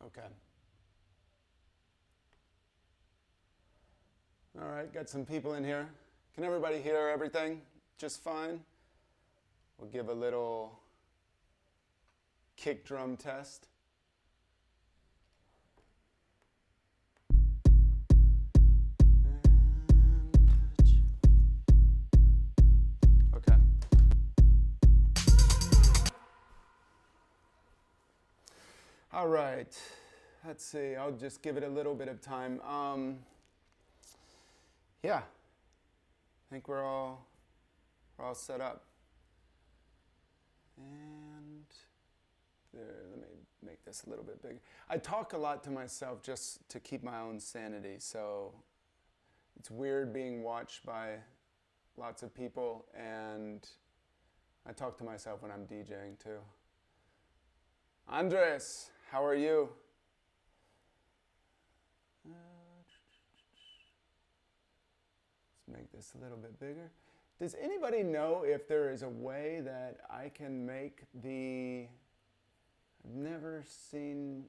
Okay. All right, got some people in here. Can everybody hear everything just fine? We'll give a little kick drum test. Okay. All right. Let's see. I'll just give it a little bit of time. Yeah. I think we're all set up. And there, let me make this a little bit bigger. I talk a lot to myself just to keep my own sanity, so it's weird being watched by lots of people, and I talk to myself when I'm DJing too. Andres, how are you? Let's make this a little bit bigger. Does anybody know if there is a way that I can make the... I've never seen...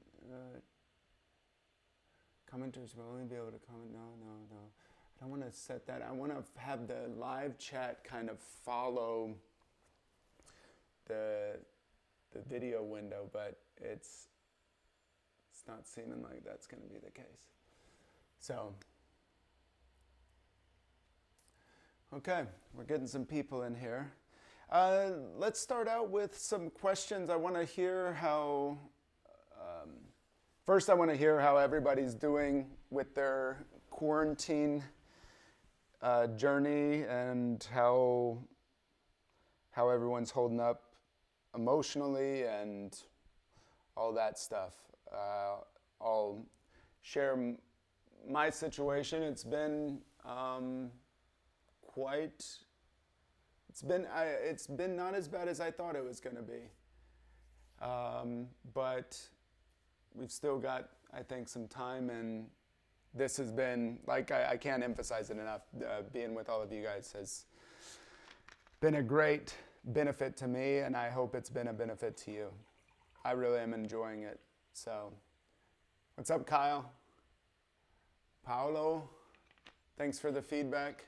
commenters will only be able to comment. No. I don't want to set that. I want to have the live chat kind of follow the video window, but it's not seeming like that's going to be the case. So... Okay, we're getting some people in here. Let's start out with some questions. I want to hear how, first I want to hear how everybody's doing with their quarantine journey and how everyone's holding up emotionally and all that stuff. I'll share my situation. It's been it's been not as bad as I thought it was going to be, but we've still got, I think, some time, and this has been, like, I can't emphasize it enough, being with all of you guys has been a great benefit to me, and I hope it's been a benefit to you. I really am enjoying it. So, what's up, Kyle? Paolo, thanks for the feedback.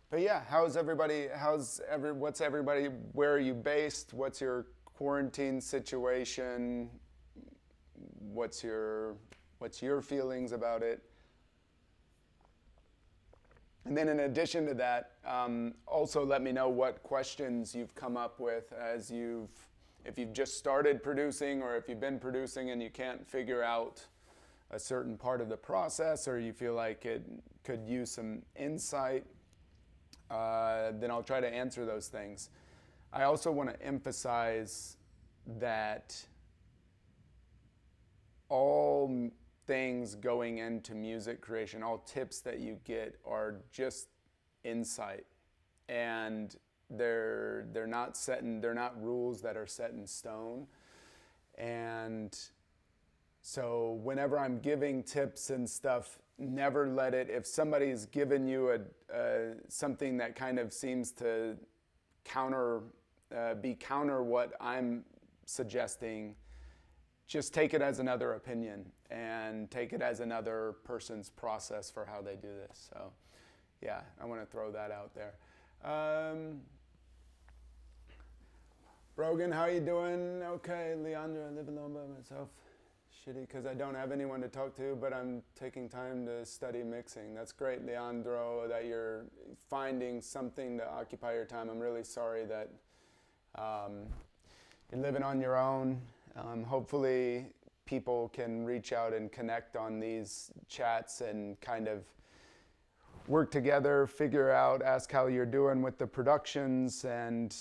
But yeah, what's everybody, where are you based? What's your quarantine situation? What's your feelings about it? And then in addition to that, also let me know what questions you've come up with if you've just started producing, or if you've been producing and you can't figure out a certain part of the process, or you feel like it could use some insight. Then I'll try to answer those things. I also want to emphasize that all things going into music creation, all tips that you get are just insight, and they're not rules that are set in stone. And so whenever I'm giving tips and stuff, never let it, if somebody's given you something that kind of seems to counter what I'm suggesting, just take it as another opinion and take it as another person's process for how they do this. So yeah, I want to throw that out there. Brogan, how you doing? Okay, Leandro, I live alone by myself. Shitty because I don't have anyone to talk to, but I'm taking time to study mixing. That's great, Leandro, that you're finding something to occupy your time. I'm really sorry that you're living on your own. Hopefully people can reach out and connect on these chats and kind of work together, figure out, ask how you're doing with the productions, and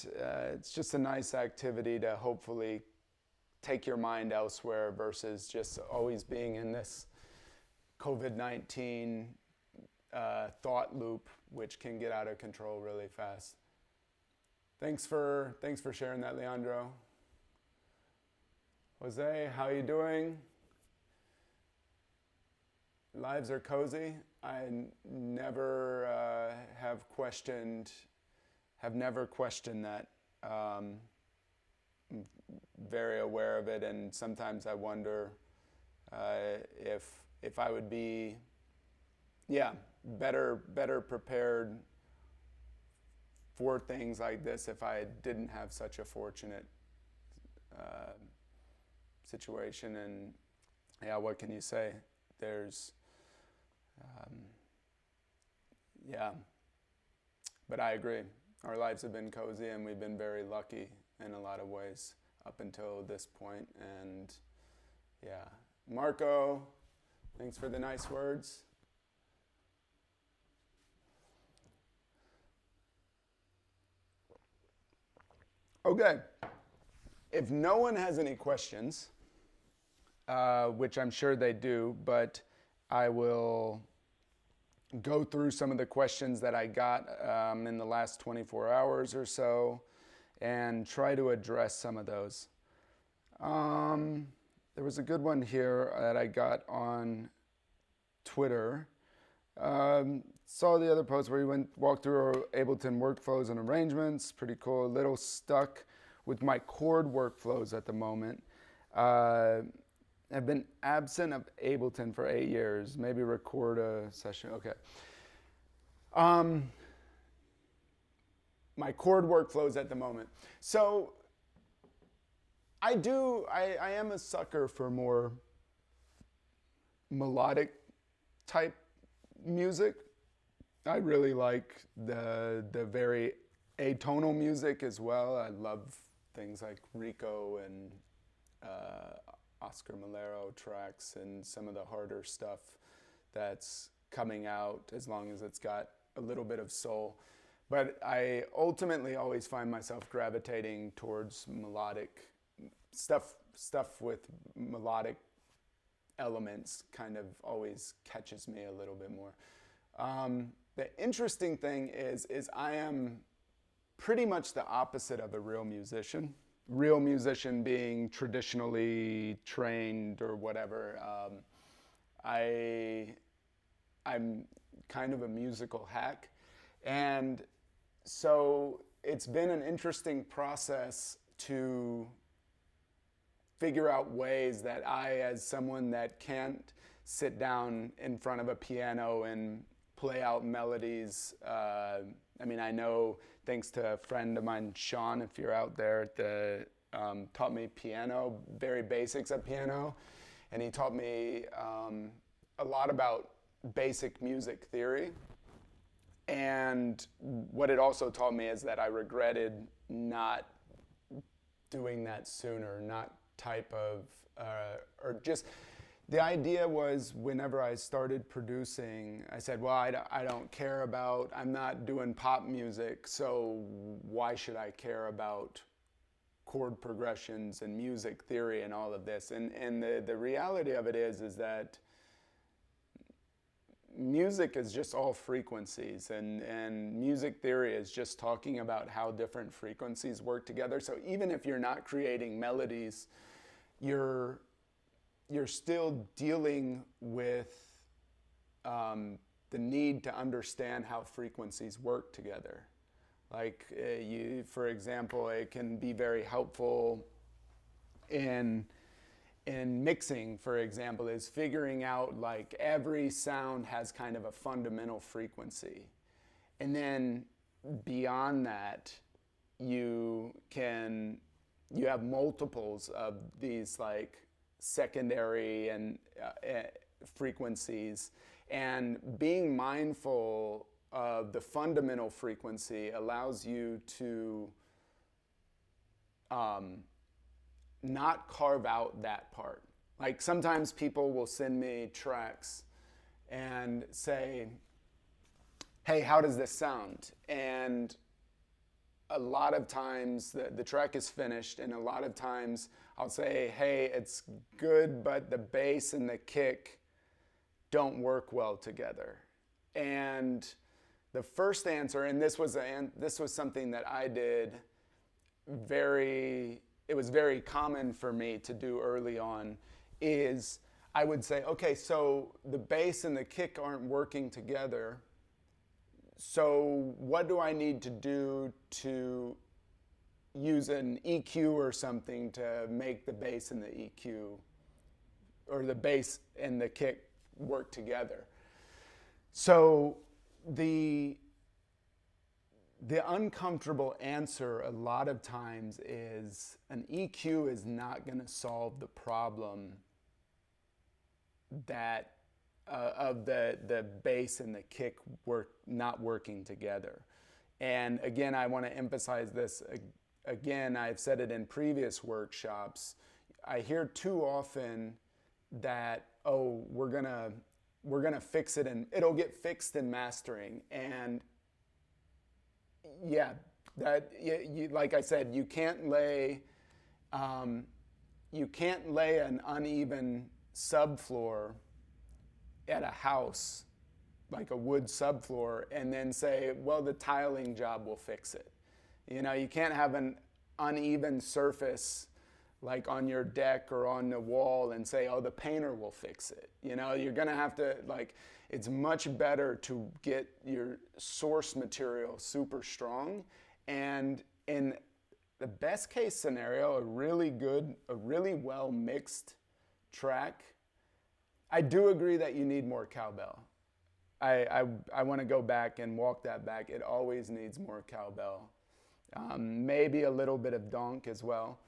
it's just a nice activity to hopefully take your mind elsewhere versus just always being in this COVID-19 thought loop, which can get out of control really fast. Thanks for sharing that, Leandro. Jose, how you doing? Lives are cozy. I never have never questioned that. very aware of it, and sometimes I wonder if I would be, better prepared for things like this if I didn't have such a fortunate situation. And yeah, what can you say? There's, but I agree. Our lives have been cozy, and we've been very lucky in a lot of ways up until this point. And yeah, Marco, thanks for the nice words. Okay, if no one has any questions, which I'm sure they do, but I will go through some of the questions that I got in the last 24 hours or so and try to address some of those. There was a good one here that I got on Twitter. Saw the other post where we walked through our Ableton workflows and arrangements. Pretty cool. A little stuck with my chord workflows at the moment. I've been absent of Ableton for 8 years. Maybe record a session. Okay. My chord workflows at the moment. So I am a sucker for more melodic type music. I really like the very atonal music as well. I love things like Rico and Oscar Malero tracks and some of the harder stuff that's coming out, as long as it's got a little bit of soul. But I ultimately always find myself gravitating towards melodic stuff with melodic elements kind of always catches me a little bit more. The interesting thing is I am pretty much the opposite of a real musician. Real musician being traditionally trained or whatever. I'm kind of a musical hack. And so it's been an interesting process to figure out ways that I, as someone that can't sit down in front of a piano and play out melodies. I know, thanks to a friend of mine, Sean, if you're out there, taught me piano, very basics of piano. And he taught me a lot about basic music theory. And what it also taught me is that I regretted not doing that sooner, not type of, or just, the idea was whenever I started producing, I said, well, I don't care about, I'm not doing pop music, so why should I care about chord progressions and music theory and all of this? And the reality of it is that music is just all frequencies, and music theory is just talking about how different frequencies work together. So even if you're not creating melodies, you're still dealing with the need to understand how frequencies work together. Like for example, it can be very helpful in mixing, for example, is figuring out like every sound has kind of a fundamental frequency. And then beyond that, you have multiples of these like secondary and frequencies, and being mindful of the fundamental frequency allows you to not carve out that part. Like sometimes people will send me tracks and say, hey, how does this sound? And a lot of times the track is finished, and a lot of times I'll say, hey, it's good, but the bass and the kick don't work well together. And the first answer, and this was something that I did it was very common for me to do early on, is I would say, okay, so the bass and the kick aren't working together. So what do I need to do to use an EQ or something to make the bass and the EQ, or the bass and the kick work together. So the uncomfortable answer a lot of times is an EQ is not going to solve the problem that of the bass and the kick not working together. And again, I want to emphasize this again. I've said it in previous workshops. I hear too often that, oh, we're gonna fix it and it'll get fixed in mastering. And yeah, that like I said, you can't lay an uneven subfloor at a house, like a wood subfloor, and then say, well, the tiling job will fix it. You know, you can't have an uneven surface like on your deck or on the wall and say, oh, the painter will fix it. You know, you're gonna have to, like, it's much better to get your source material super strong. And in the best case scenario, a really well mixed track, I do agree that you need more cowbell. I want to go back and walk that back. It always needs more cowbell. Maybe a little bit of donk as well.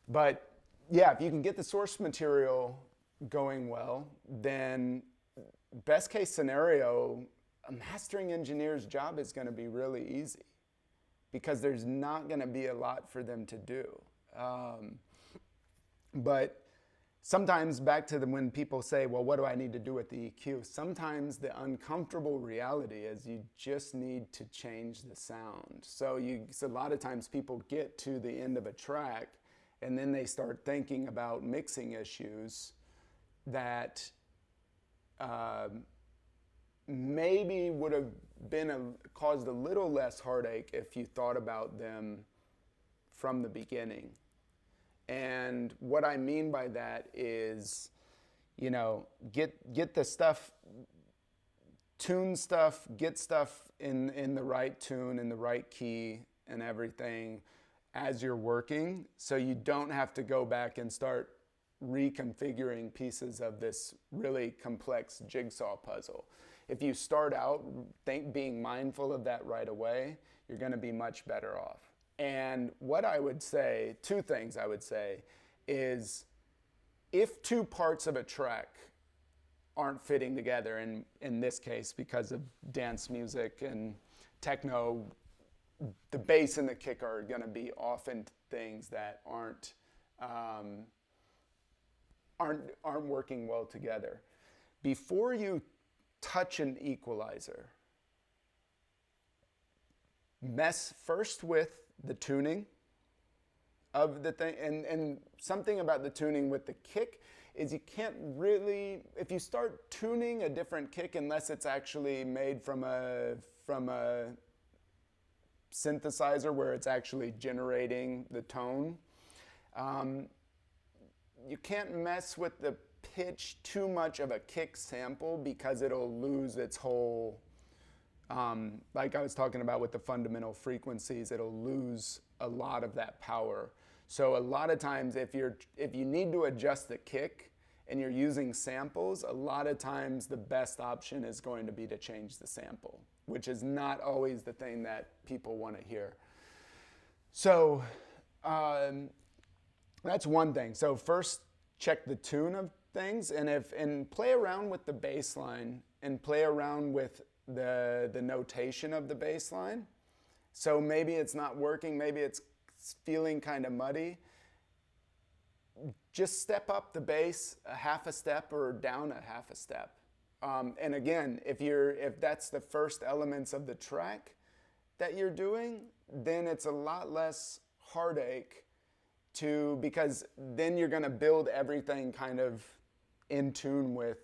But yeah, if you can get the source material going well, then best case scenario, a mastering engineer's job is going to be really easy because there's not going to be a lot for them to do. But sometimes back to when people say, well, what do I need to do with the EQ? Sometimes the uncomfortable reality is you just need to change the sound. So a lot of times people get to the end of a track and then they start thinking about mixing issues that maybe would have caused a little less heartache if you thought about them from the beginning. And what I mean by that is, you know, get the stuff, tune stuff, get stuff in the right tune, in the right key and everything as you're working, so you don't have to go back and start reconfiguring pieces of this really complex jigsaw puzzle. If you start out being mindful of that right away, you're going to be much better off. And what I would say, two things I would say, is if two parts of a track aren't fitting together, in this case because of dance music and techno, the bass and the kick are going to be often things that aren't working well together. Before you touch an equalizer, mess first with the tuning of the thing. And something about the tuning with the kick is you can't really, if you start tuning a different kick, unless it's actually made from a synthesizer where it's actually generating the tone, you can't mess with the pitch too much of a kick sample because it'll lose its whole, like I was talking about with the fundamental frequencies, it'll lose a lot of that power. So a lot of times if you need to adjust the kick and you're using samples, a lot of times the best option is going to be to change the sample, which is not always the thing that people want to hear. So that's one thing. So first, check the tune of things, and play around with the bass line and play around with the notation of the bass line. So maybe it's not working, maybe it's feeling kind of muddy. Just step up the bass a half a step or down a half a step. And again, if that's the first elements of the track that you're doing, then it's a lot less heartache because then you're going to build everything kind of in tune with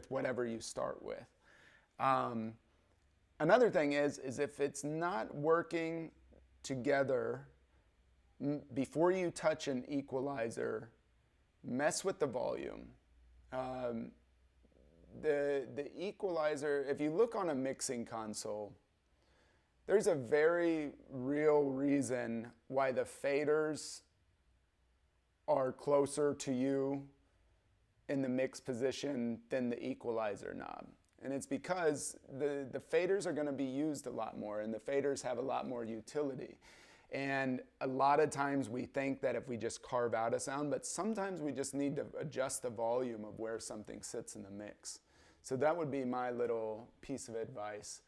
whatever you start with. Another thing is if it's not working together, before you touch an equalizer, mess with the volume. The equalizer, if you look on a mixing console, there's a very real reason why the faders are closer to you in the mix position than the equalizer knob. And it's because the faders are going to be used a lot more, and the faders have a lot more utility. And a lot of times we think that if we just carve out a sound, but sometimes we just need to adjust the volume of where something sits in the mix. So that would be my little piece of advice.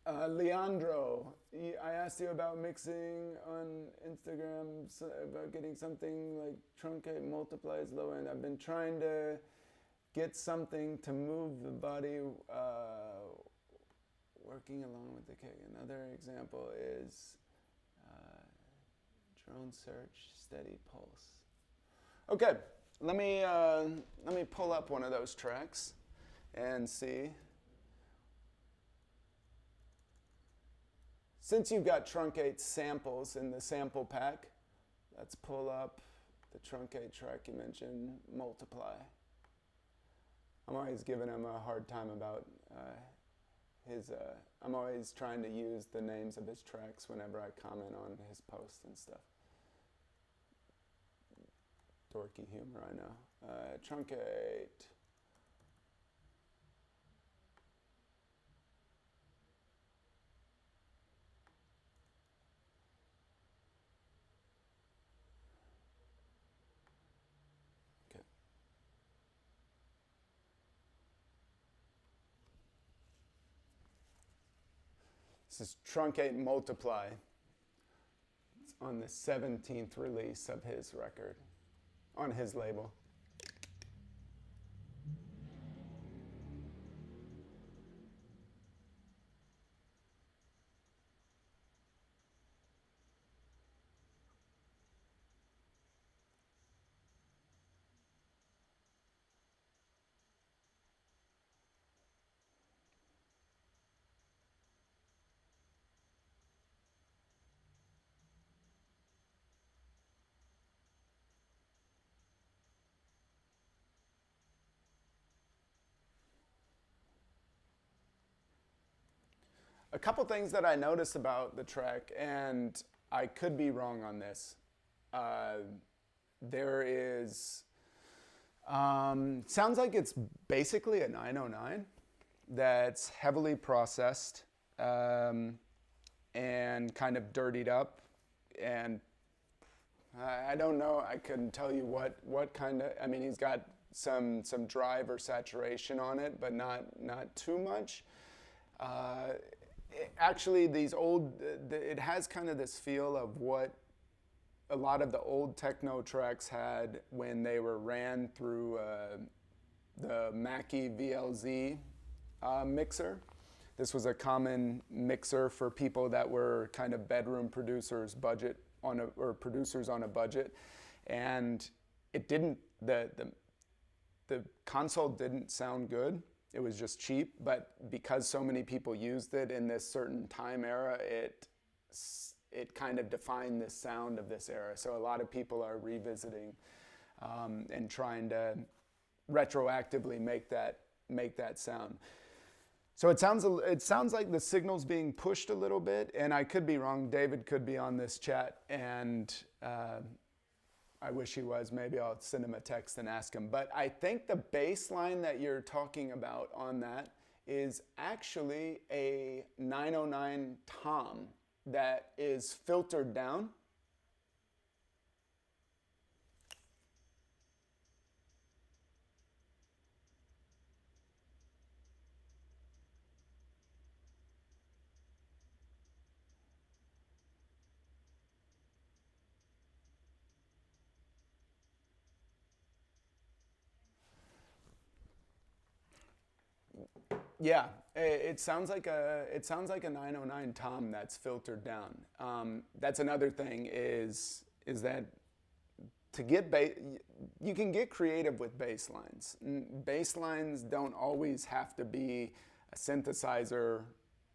Leandro, I asked you about mixing on Instagram, about getting something like truncate, multiplies, low end. I've been trying to get something to move the body working along with the kick. Another example is drone search, steady pulse. Okay, let me pull up one of those tracks and see. Since you've got truncate samples in the sample pack, let's pull up the truncate track you mentioned, Multiply. I'm always giving him a hard time about I'm always trying to use the names of his tracks whenever I comment on his posts and stuff. Dorky humor, I know. Truncate. This is Truncate Multiply. It's on the 17th release of his record, on his label. A couple things that I noticed about the track, and I could be wrong on this. There is, sounds like it's basically a 909 that's heavily processed and kind of dirtied up. And I don't know, I couldn't tell you what kind of, I mean, he's got some drive or saturation on it, but not too much. Actually, it has kind of this feel of what a lot of the old techno tracks had when they were ran through the Mackie VLZ mixer. This was a common mixer for people that were kind of bedroom producers or producers on a budget, and it didn't, the console didn't sound good. It was just cheap, but because so many people used it in this certain time era, it kind of defined the sound of this era. So a lot of people are revisiting and trying to retroactively make that sound. So it sounds like the signal's being pushed a little bit, and I could be wrong. David could be on this chat, and I wish he was. Maybe I'll send him a text and ask him. But I think the bass line that you're talking about on that is actually a 909 tom that is filtered down. Yeah, it sounds like a 909 tom that's filtered down. That's another thing is that to get you can get creative with bass lines. Bass lines don't always have to be a synthesizer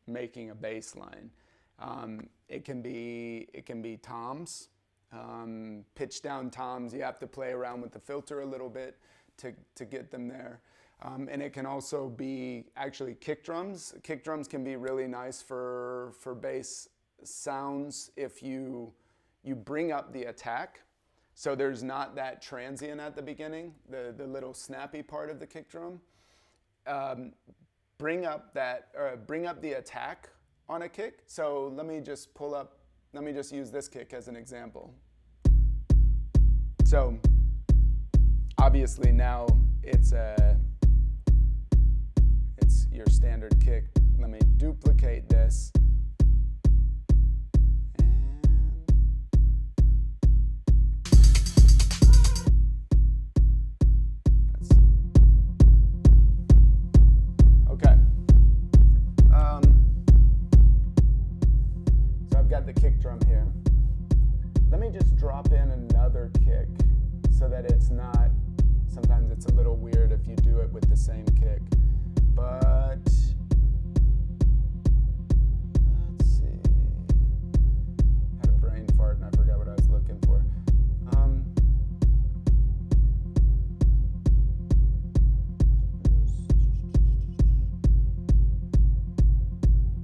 making a bass line. It can be toms, pitch down toms. You have to play around with the filter a little bit to get them there. And it can also be actually kick drums. Kick drums can be really nice for bass sounds if you bring up the attack. So there's not that transient at the beginning, the little snappy part of the kick drum. Bring up the attack on a kick. So let me just use this kick as an example. So obviously now it's your standard kick. Let me duplicate this. Okay. So I've got the kick drum here. Let me just drop in another kick so that it's not, sometimes it's a little weird if you do it with the same kick. But let's see. Had a brain fart and I forgot what I was looking for.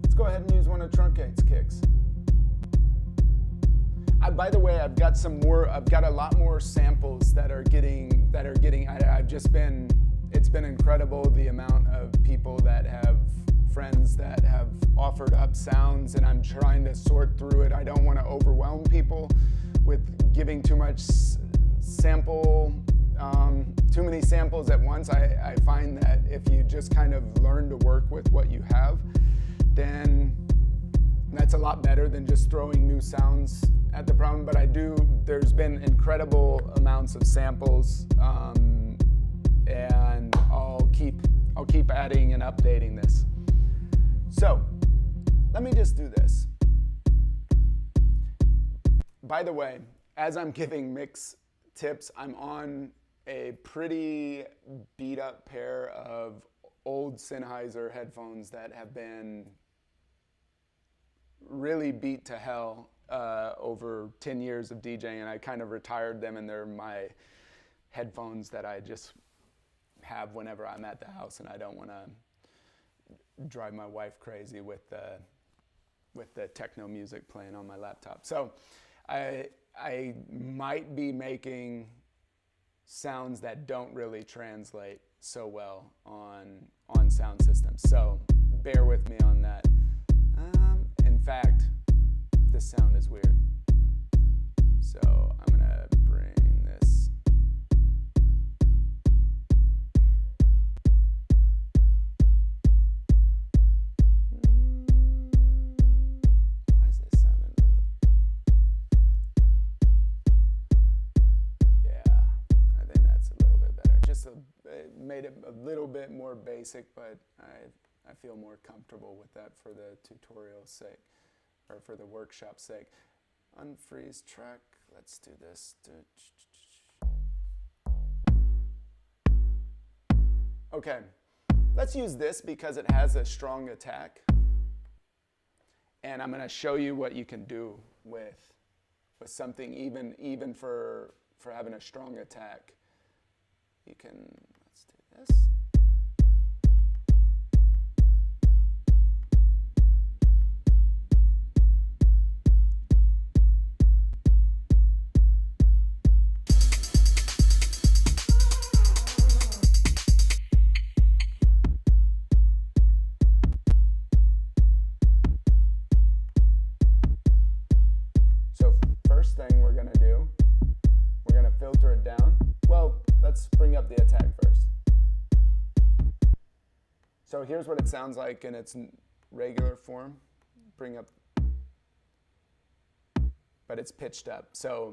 Let's go ahead and use one of Truncate's kicks. By the way, I've got a lot more samples that are getting, it's been incredible the amount of people that have, friends that have offered up sounds, and I'm trying to sort through it. I don't want to overwhelm people with giving too much too many samples at once. I find that if you just kind of learn to work with what you have, then that's a lot better than just throwing new sounds at the problem. But there's been incredible amounts of samples, and I'll keep adding and updating this. So let me just do this. By the way, as I'm giving mix tips, I'm on a pretty beat up pair of old Sennheiser headphones that have been really beat to hell over 10 years of DJing, and I kind of retired them, and they're my headphones that I just have whenever I'm at the house and I don't want to drive my wife crazy with the techno music playing on my laptop. So I might be making sounds that don't really translate so well on sound systems, so bear with me on that. In fact, this sound is weird, so I'm gonna bring this. Why is this sounding? Yeah, I think that's a little bit better. It made it a little bit more basic, but I feel more comfortable with that for the tutorial's sake, or for the workshop's sake. Unfreeze track, let's do this. Okay, let's use this because it has a strong attack. And I'm gonna show you what you can do with something even for having a strong attack. Let's do this. Thing we're going to do, we're going to filter it down. Well, let's bring up the attack first. So here's what it sounds like in its regular form. Bring up, but it's pitched up. So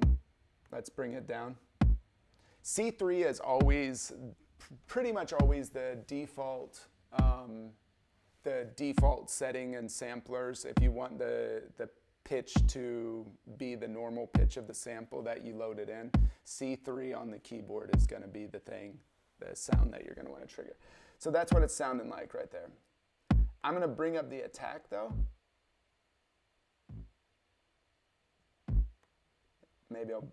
let's bring it down. C3 is always, pretty much always the default setting in samplers. If you want the pitch to be the normal pitch of the sample that you loaded in, C3 on the keyboard is going to be the sound that you're going to want to trigger. So that's what it's sounding like right there. I'm going to bring up the attack though. Maybe I'll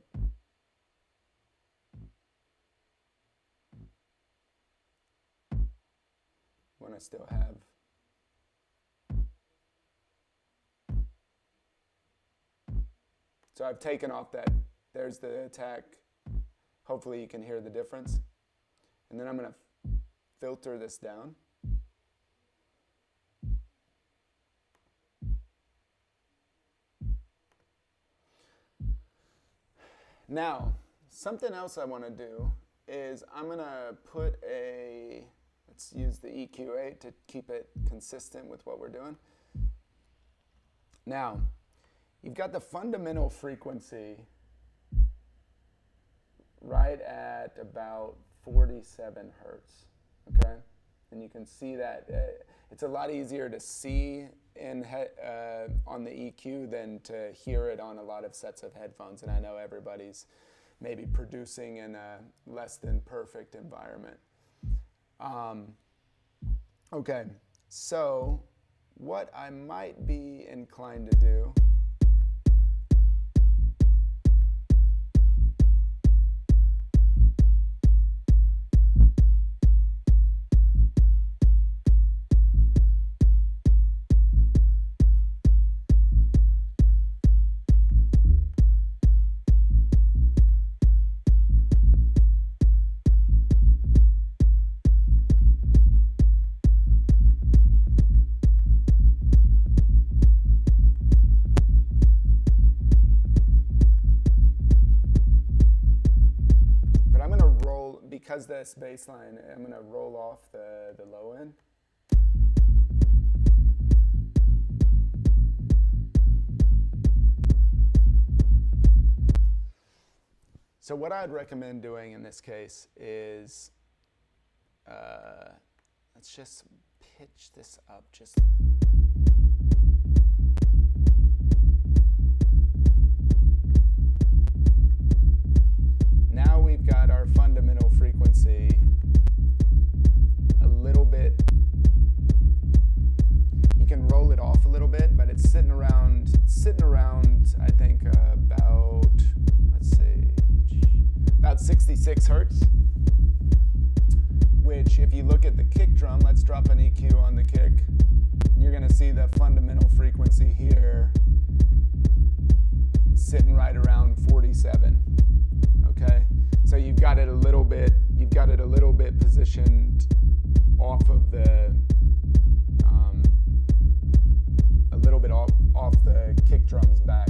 still have. So I've taken off that, there's the attack. Hopefully you can hear the difference. And then I'm going to filter this down. Now, something else I want to do is I'm going to put a, let's use the EQ8 to keep it consistent with what we're doing. Now, you've got the fundamental frequency right at about 47 hertz, okay? And you can see that it's a lot easier to see on the EQ than to hear it on a lot of sets of headphones. And I know everybody's maybe producing in a less than perfect environment. Okay, so what I might be inclined to do because this bass line, I'm going to roll off the low end. So what I'd recommend doing in this case is, let's just pitch this up just. Now we've got our fundamental frequency a little bit. You can roll it off a little bit, but it's sitting around I think about, let's see, about 66 hertz. Which, if you look at the kick drum, let's drop an EQ on the kick. You're going to see the fundamental frequency here sitting right around 47. Okay, so you've got it a little bit positioned off of the, a little bit off the kick drum's back.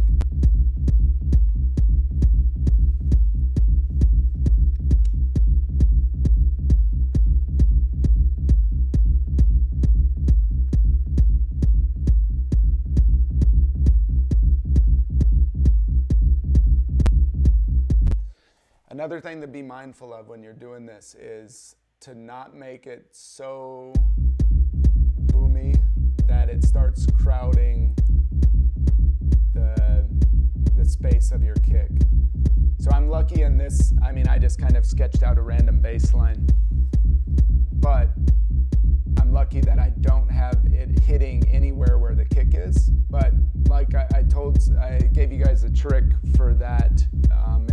Another thing to be mindful of when you're doing this is to not make it so boomy that it starts crowding the space of your kick. So I'm lucky in this, I mean, I just kind of sketched out a random bass line, but I'm lucky that I don't have it hitting anywhere where the kick is. But like I gave you guys a trick for that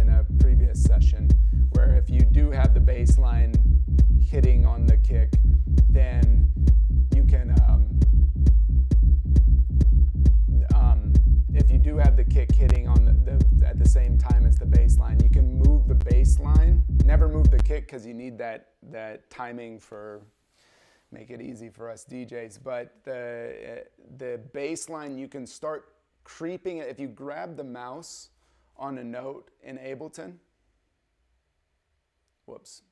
in a previous session, where if you do have the bass line hitting on the kick, then you can, if you do have the kick hitting on at the same time as the bass line, you can move the bass line. Never move the kick because you need that timing for, make it easy for us DJs, but the bass line, you can start creeping it. If you grab the mouse on a note in Ableton, whoops.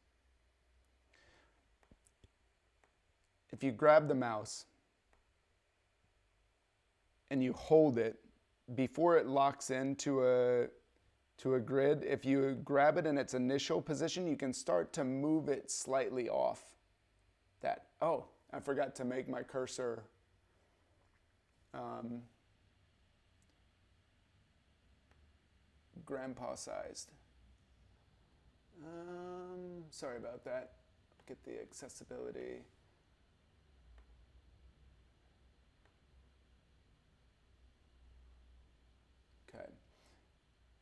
If you grab the mouse and you hold it before it locks into a grid, if you grab it in its initial position, you can start to move it slightly off that. Oh, I forgot to make my cursor grandpa sized. Sorry about that. Get the accessibility. Okay.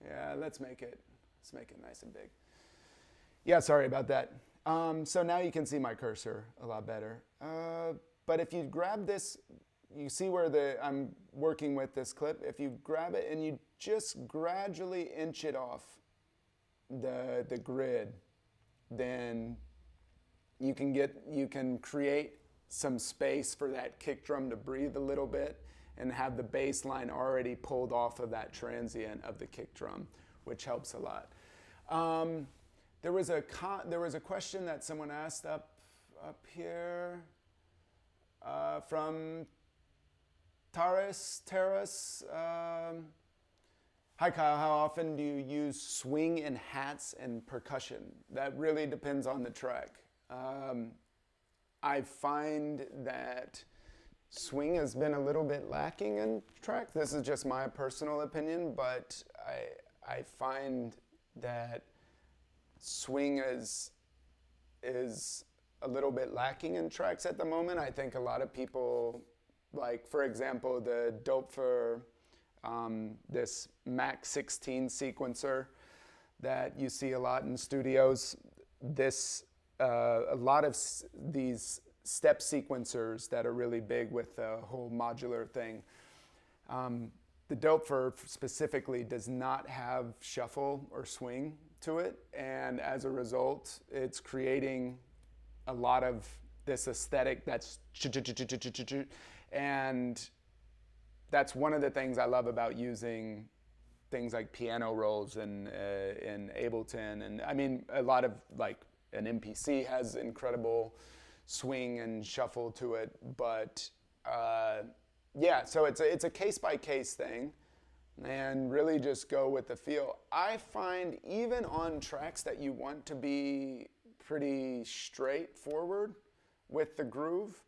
Yeah, let's make it nice and big. Yeah, sorry about that. So now you can see my cursor a lot better. But if you grab this, you see where I'm working with this clip. If you grab it and you just gradually inch it off the grid, then you can create some space for that kick drum to breathe a little bit and have the bass line already pulled off of that transient of the kick drum, which helps a lot. There was a question that someone asked up here from Taras. Hi Kyle, how often do you use swing in hats and percussion? That really depends on the track. I find that swing has been a little bit lacking in tracks. This is just my personal opinion, but I find that swing is a little bit lacking in tracks at the moment. I think a lot of people, like for example, the dope for this Mac 16 sequencer that you see a lot in studios. A lot of these step sequencers that are really big with the whole modular thing. The dope for specifically does not have shuffle or swing to it, and as a result, it's creating a lot of this aesthetic that's and that's one of the things I love about using things like piano rolls in Ableton, and I mean a lot of like an MPC has incredible swing and shuffle to it, but yeah, so it's a case by case thing, and really just go with the feel. I find even on tracks that you want to be pretty straightforward with the groove,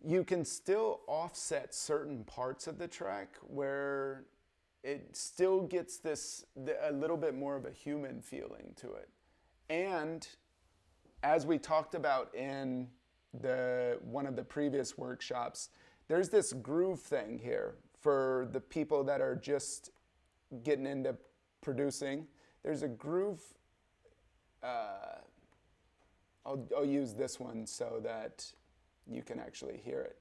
you can still offset certain parts of the track where it still gets a little bit more of a human feeling to it. And as we talked about in one of the previous workshops, there's this groove thing here for the people that are just getting into producing. There's a groove. I'll use this one so that you can actually hear it.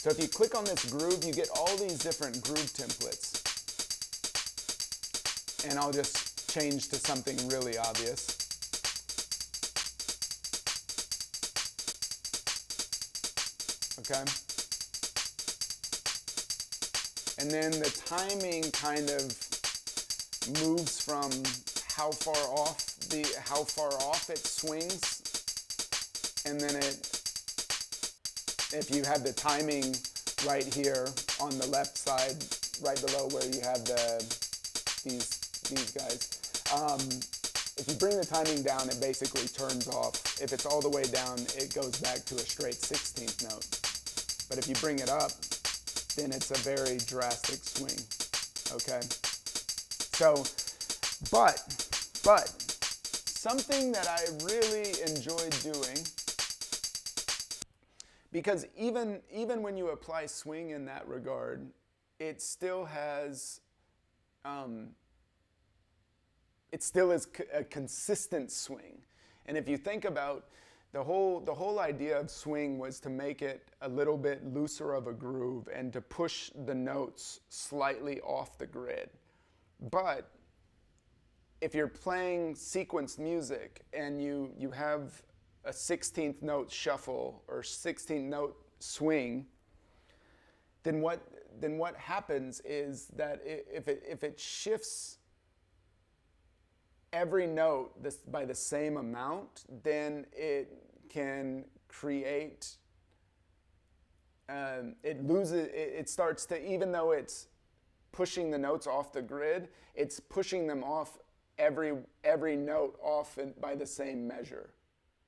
So if you click on this groove, you get all these different groove templates. And I'll just change to something really obvious. Okay? And then the timing kind of moves from how far off it swings. And then if you have the timing right here on the left side, right below where you have these guys, if you bring the timing down, it basically turns off. If it's all the way down, it goes back to a straight 16th note. But if you bring it up, then it's a very drastic swing. Okay? So, but something that I really enjoyed doing, because even when you apply swing in that regard, it still has, it still is a consistent swing. And if you think about the whole idea of swing was to make it a little bit looser of a groove and to push the notes slightly off the grid. But if you're playing sequenced music and you have a 16th note shuffle or 16th note swing, then what happens is that if it shifts every note by the same amount, then it can create, it starts to, even though it's pushing the notes off the grid, it's pushing them off every note off by the same measure,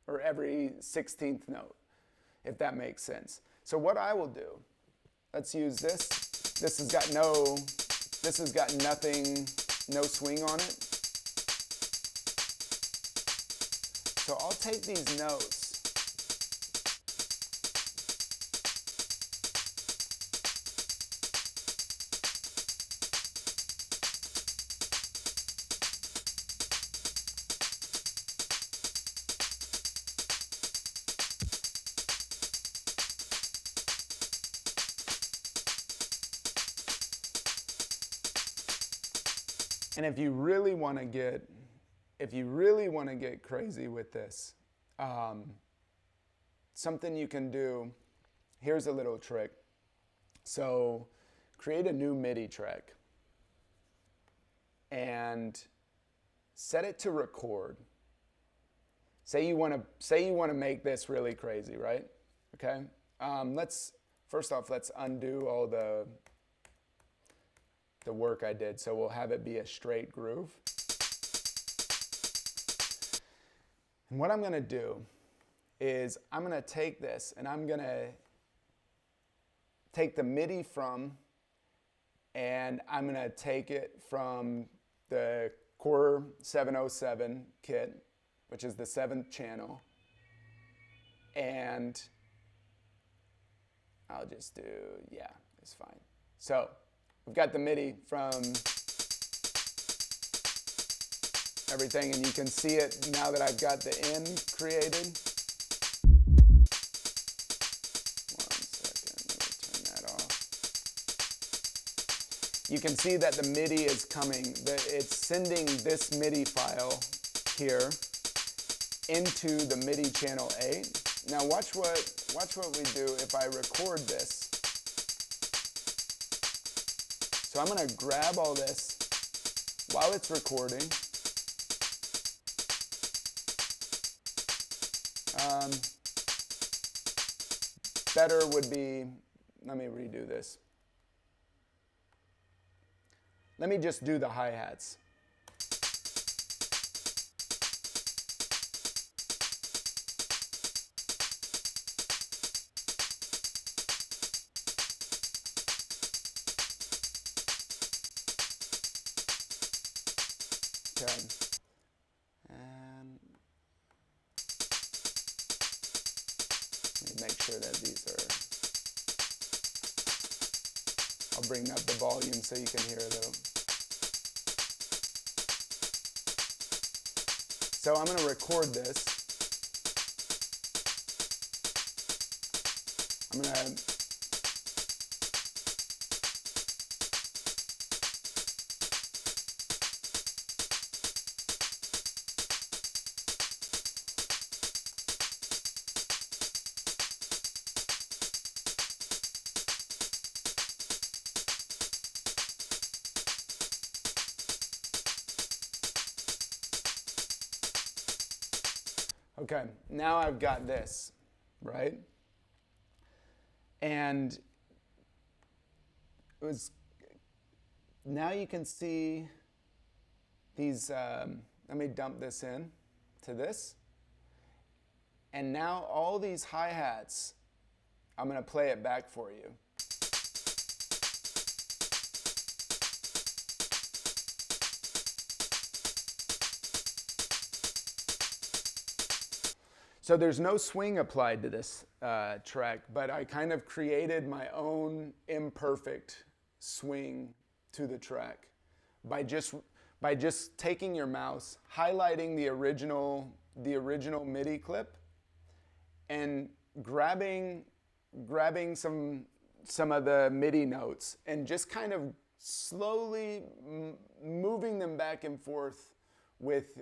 or every 16th note, if that makes sense. So what I will do, let's use this. This has got nothing, no swing on it. So I'll take these notes And if you really want to get crazy with this, something you can do, here's a little trick. So create a new MIDI track and set it to record. Say you want to make this really crazy, right? Okay. First off, let's undo all the work I did. So we'll have it be a straight groove. And what I'm going to do is I'm going to take this and I'm going to take the MIDI from, and I'm going to take it from the Core 707 kit, which is the 7th channel, and I'll just do, yeah, it's fine. So we've got the MIDI from everything, and you can see it now that I've got the end created. One second, let me turn that off. You can see that the MIDI is coming, it's sending this MIDI file here into the MIDI channel 8. Now watch what we do if I record this. So I'm going to grab all this while it's recording. Better would be, let me redo this. Let me just do the hi-hats. Okay. And let me make sure that these are, I'll bring up the volume so you can hear a little. So I'm going to record this. I'm going to Okay, now I've got this, right? And now you can see these, let me dump this in to this. And now all these hi-hats, I'm going to play it back for you. So there's no swing applied to this track, but I kind of created my own imperfect swing to the track by just taking your mouse, highlighting the original MIDI clip, and grabbing some of the MIDI notes and just kind of slowly moving them back and forth with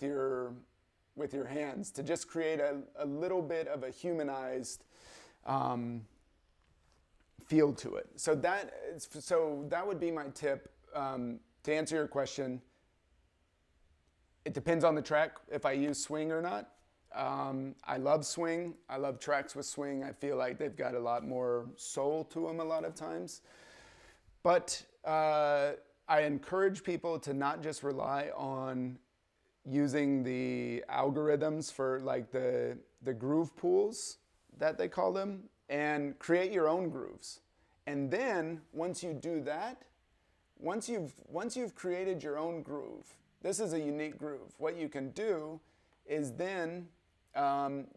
your hands to just create a little bit of a humanized feel to it. So that would be my tip. To answer your question, it depends on the track if I use swing or not. I love swing. I love tracks with swing. I feel like they've got a lot more soul to them a lot of times. But I encourage people to not just rely on using the algorithms for like the groove pools that they call them, and create your own grooves. And then once you do that, once you've created your own groove, this is a unique groove. What you can do is then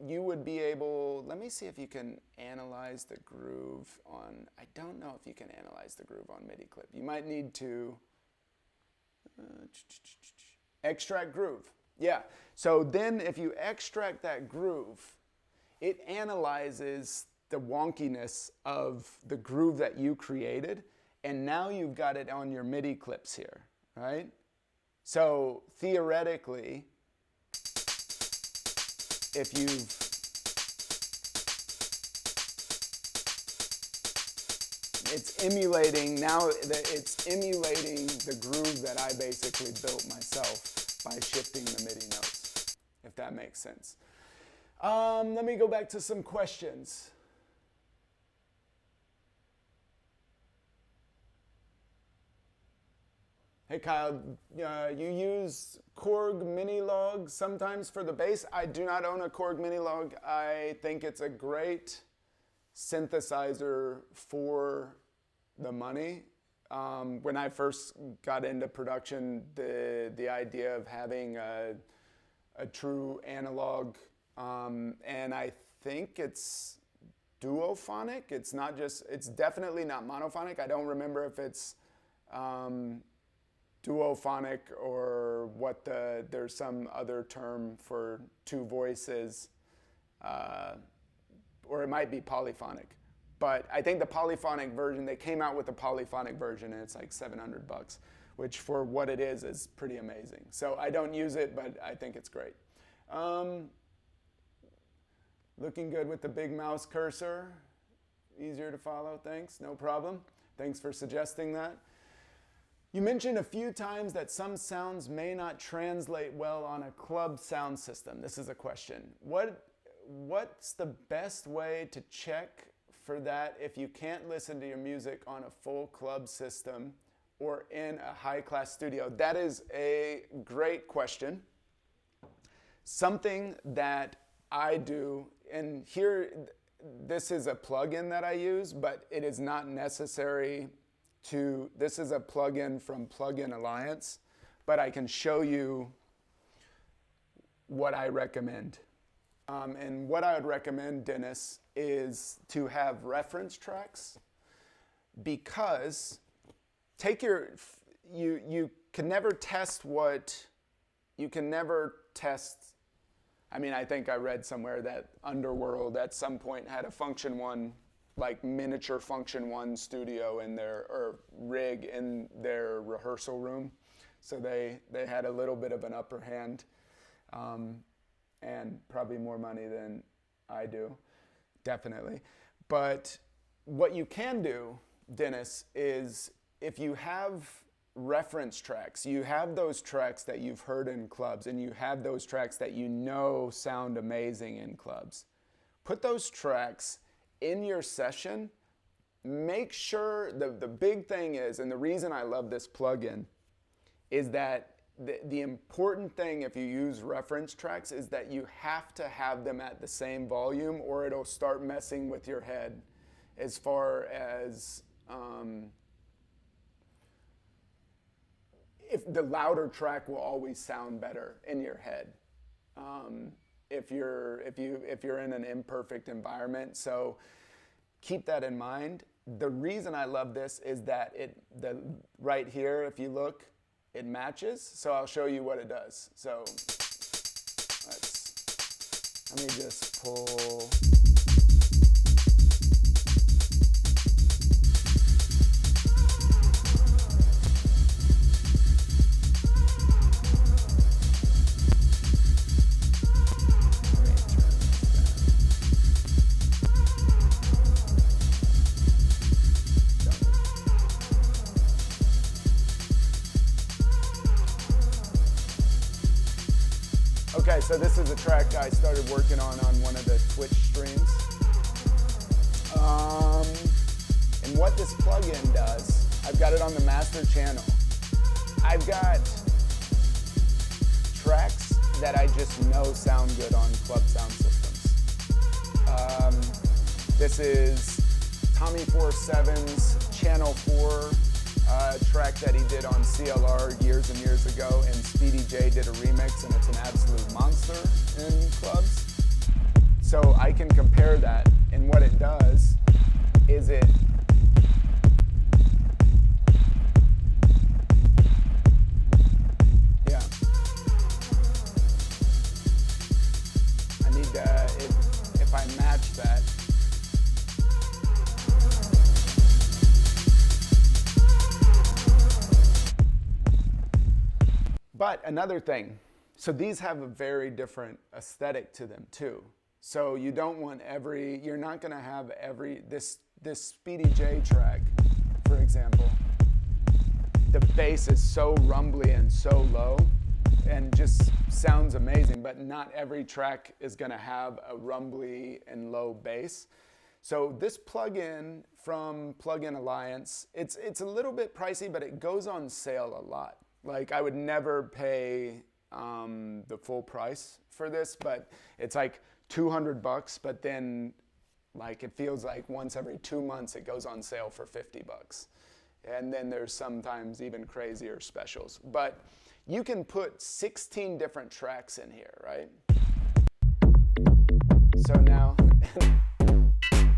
you would be able, let me see if you can analyze the groove on, I don't know if you can analyze the groove on MIDI clip. You might need to extract groove. Yeah. So then if you extract that groove, it analyzes the wonkiness of the groove that you created, and now you've got it on your MIDI clips here, right? So theoretically, if it's emulating the groove that I basically built myself by shifting the MIDI notes, if that makes sense. Let me go back to some questions. Hey Kyle, you use Korg Minilog sometimes for the bass. I do not own a Korg Minilog. I think it's a great synthesizer for the money. When I first got into production, the idea of having a true analog, and I think it's duophonic. It's definitely not monophonic. I don't remember if it's duophonic or there's some other term for two voices, or it might be polyphonic. But I think the polyphonic version, they came out with a polyphonic version and it's like $700, which for what it is pretty amazing. So I don't use it, but I think it's great. Looking good with the big mouse cursor. Easier to follow, thanks, no problem. Thanks for suggesting that. You mentioned a few times that some sounds may not translate well on a club sound system. This is a question. What's the best way to check for that if you can't listen to your music on a full club system or in a high-class studio? That is a great question. Something that I do, and here, this is a plugin that I use, but it is not necessary this is a plugin from Plugin Alliance, but I can show you what I recommend. And what I would recommend, Dennis, is to have reference tracks, because you can never test I mean, I think I read somewhere that Underworld at some point had a Function One, like miniature Function One studio or rig in their rehearsal room. So they had a little bit of an upper hand, and probably more money than I do, definitely. But what you can do, Dennis, is if you have reference tracks, you have those tracks that you've heard in clubs, and you have those tracks that you know sound amazing in clubs, put those tracks in your session. Make sure, the big thing is, and the reason I love this plugin, is that the important thing if you use reference tracks is that you have to have them at the same volume, or it'll start messing with your head as far as if the louder track will always sound better in your head if you're in an imperfect environment. So keep that in mind. The reason I love this is that right here, if you look, it matches. So I'll show you what it does. So let me just pull. Okay, so this is a track I started working on one of the Twitch streams. And what this plugin does, I've got it on the master channel. I've got tracks that I just know sound good on club sound systems. This is Tommy47's Channel 4 track that he did on CLR years and years ago, and Speedy J did a remix, and it's an absolute monster in clubs. So I can compare that, and what it does is yeah. I need to, if I match that. But another thing, so these have a very different aesthetic to them too. So you don't want you're not gonna have this Speedy J track, for example, the bass is so rumbly and so low and just sounds amazing, but not every track is gonna have a rumbly and low bass. So this plugin from Plugin Alliance, it's a little bit pricey, but it goes on sale a lot. Like I would never pay the full price for this, but it's like $200, but then like it feels like once every 2 months it goes on sale for $50. And then there's sometimes even crazier specials. But you can put 16 different tracks in here, right? So now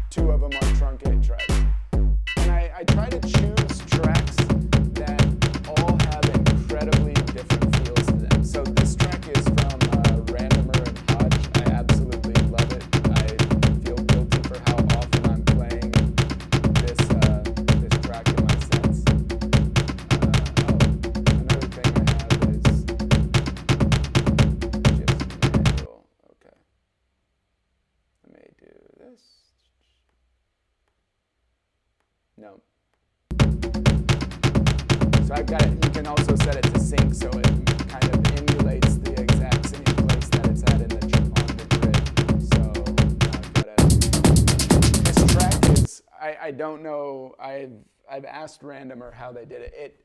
2 of them are truncate tracks. And I try to choose tracks that all have incredibly different feels to them. So this track is from Randomer and Hodge. I absolutely love it. I feel guilty for how often I'm playing this track in my sets. Another thing I have is just manual. Okay. Let me do this. No. So I've got it, you can also set it to sync so it kind of emulates the exact same place that it's at on the grid. So now I've got it. This track is, I don't know, I've asked Randomer how they did it.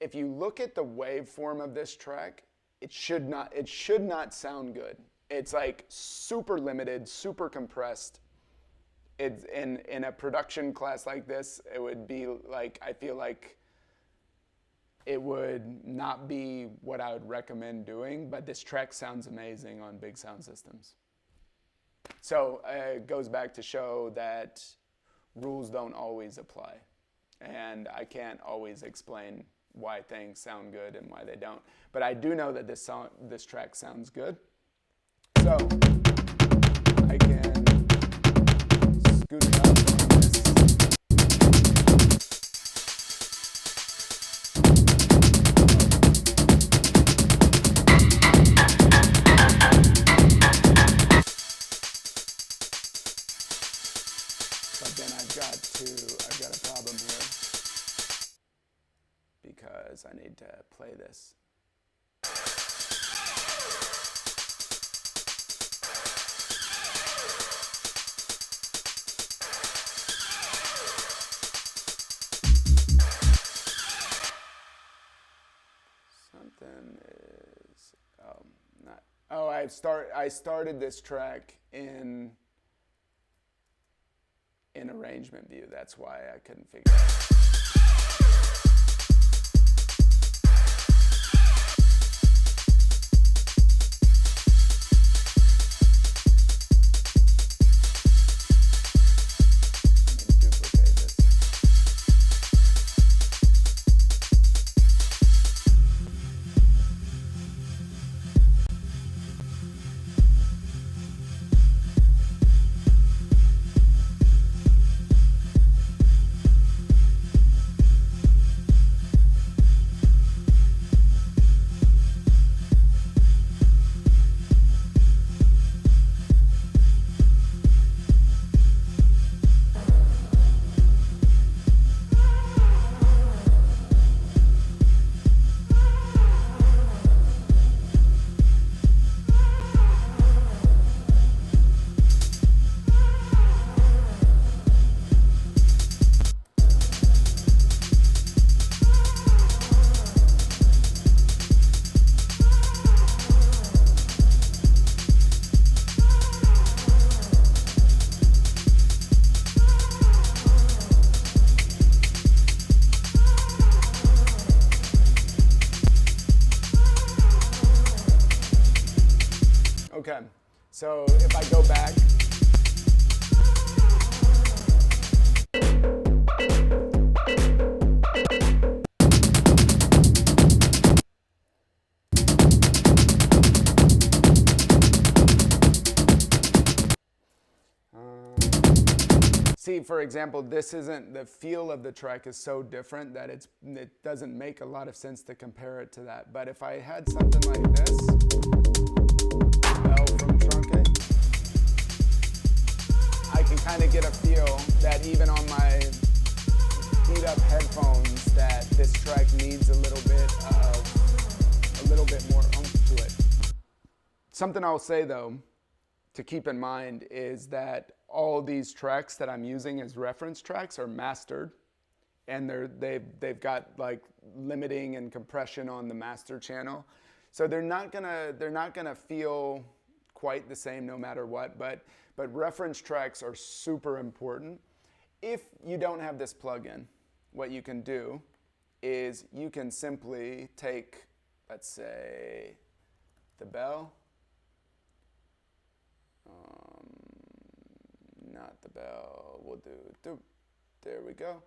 If you look at the waveform of this track, it should not sound good. It's like super limited, super compressed. It's in a production class like this, it would be like, I feel like it would not be what I would recommend doing, but this track sounds amazing on big sound systems. So it goes back to show that rules don't always apply. And I can't always explain why things sound good and why they don't. But I do know that this track sounds good. So I can scoot it up on this. But then I've got a problem here because I need to play this. Something is not. Oh, I started this track in arrangement view. That's why I couldn't figure it out. Okay, so if I go back, see, for example, this isn't, the feel of the track is so different that it doesn't make a lot of sense to compare it to that. But if I had something like this, bell from trumpet, I can kind of get a feel that even on my beat up headphones that this track needs a little bit more oomph to it. Something I'll say though, to keep in mind is that all these tracks that I'm using as reference tracks are mastered, and they've got like limiting and compression on the master channel, so they're not gonna feel quite the same no matter what. But reference tracks are super important. If you don't have this plugin, what you can do is you can simply take, let's say, the bell. Not the bell, we'll do, there we go.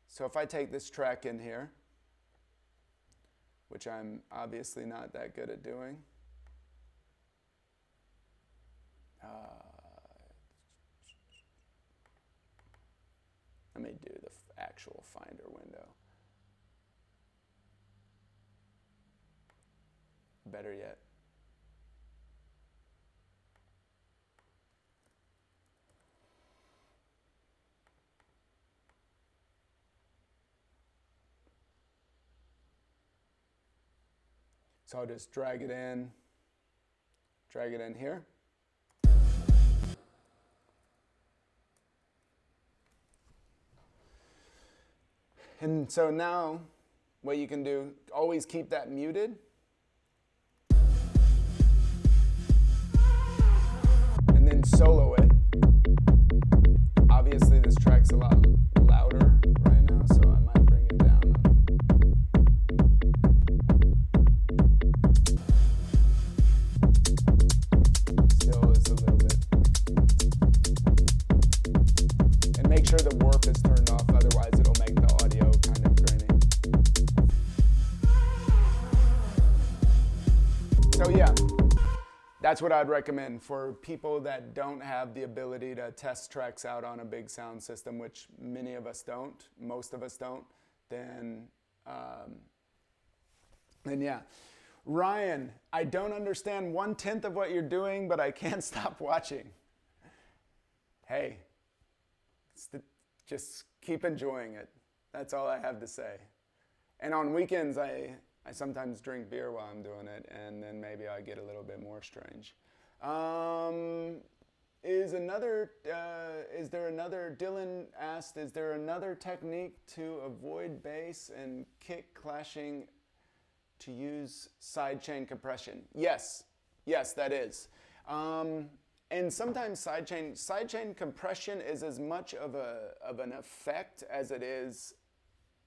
So if I take this track in here, which I'm obviously not that good at doing. Let me do the actual Finder window. Better yet. So I'll just drag it in here. And so now what you can do, always keep that muted. And then solo it. Obviously this track's a lot louder right now, so I might bring it down. Still is a little bit. And make sure the warp is turned off, otherwise it'll make the audio kind of grainy. So yeah, that's what I'd recommend for people that don't have the ability to test tracks out on a big sound system, which many of us don't, most of us don't, then yeah. Ryan, I don't understand 1/10 of what you're doing, but I can't stop watching. Hey, just keep enjoying it. That's all I have to say. And on weekends, I sometimes drink beer while I'm doing it, and then maybe I get a little bit more strange. Dylan asked, is there another technique to avoid bass and kick clashing to use sidechain compression? Yes, that is. And sometimes sidechain compression is as much of an effect as it is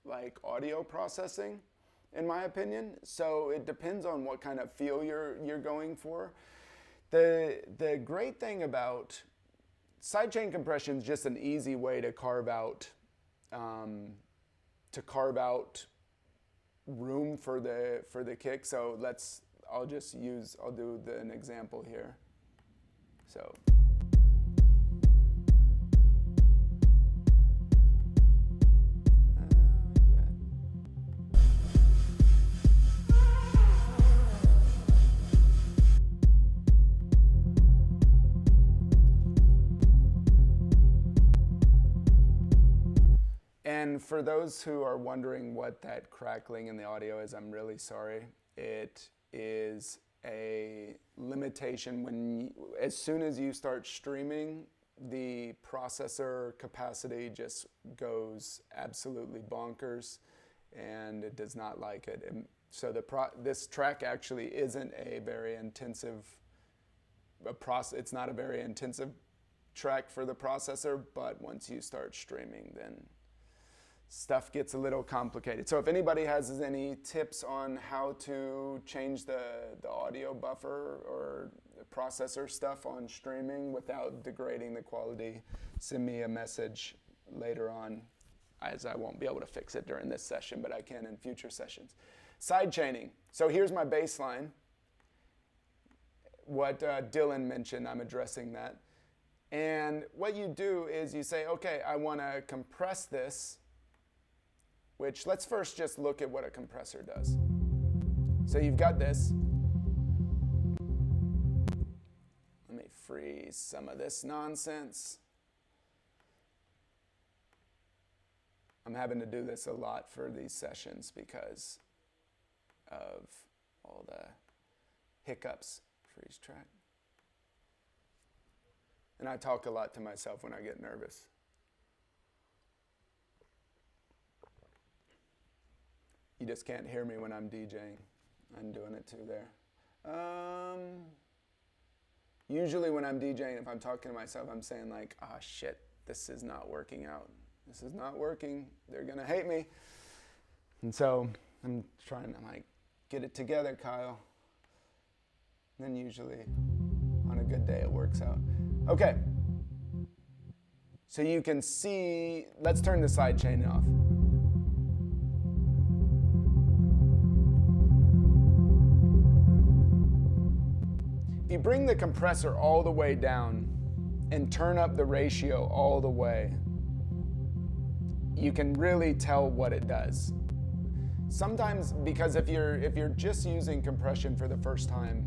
like audio processing, in my opinion. So it depends on what kind of feel you're going for. The great thing about sidechain compression is just an easy way to carve out room for the kick. So I'll do an example here. So. And for those who are wondering what that crackling in the audio is, I'm really sorry. It is a limitation as soon as you start streaming, the processor capacity just goes absolutely bonkers, and it does not like it. So this track actually isn't a very intensive it's not a very intensive track for the processor, but once you start streaming, then stuff gets a little complicated. So if anybody has any tips on how to change the audio buffer or the processor stuff on streaming without degrading the quality, send me a message later on, as I won't be able to fix it during this session, but I can in future sessions. Sidechaining. So here's my bass line. What Dylan mentioned, I'm addressing that. And what you do is you say, okay, I want to compress this, which let's first just look at what a compressor does. So you've got this. Let me freeze some of this nonsense. I'm having to do this a lot for these sessions because of all the hiccups. Freeze track. And I talk a lot to myself when I get nervous. You just can't hear me when I'm DJing. I'm doing it too there. Usually when I'm DJing, if I'm talking to myself, I'm saying like, ah, shit, this is not working out. This is not working. They're going to hate me. And so I'm trying to like, get it together, Kyle. And then usually on a good day, it works out. Okay. So you can see, let's turn the sidechain off. If you bring the compressor all the way down and turn up the ratio all the way, you can really tell what it does. Sometimes, because if you're just using compression for the first time,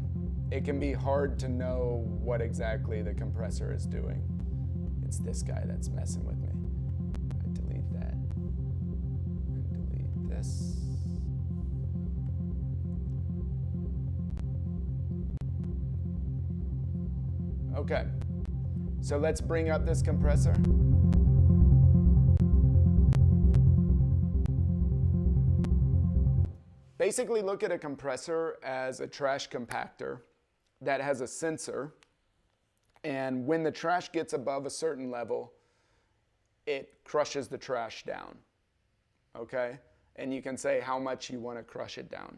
it can be hard to know what exactly the compressor is doing. It's this guy that's messing with me. I delete that. And delete this. Okay, so let's bring up this compressor. Basically, look at a compressor as a trash compactor that has a sensor, and when the trash gets above a certain level, it crushes the trash down, okay? And you can say how much you want to crush it down.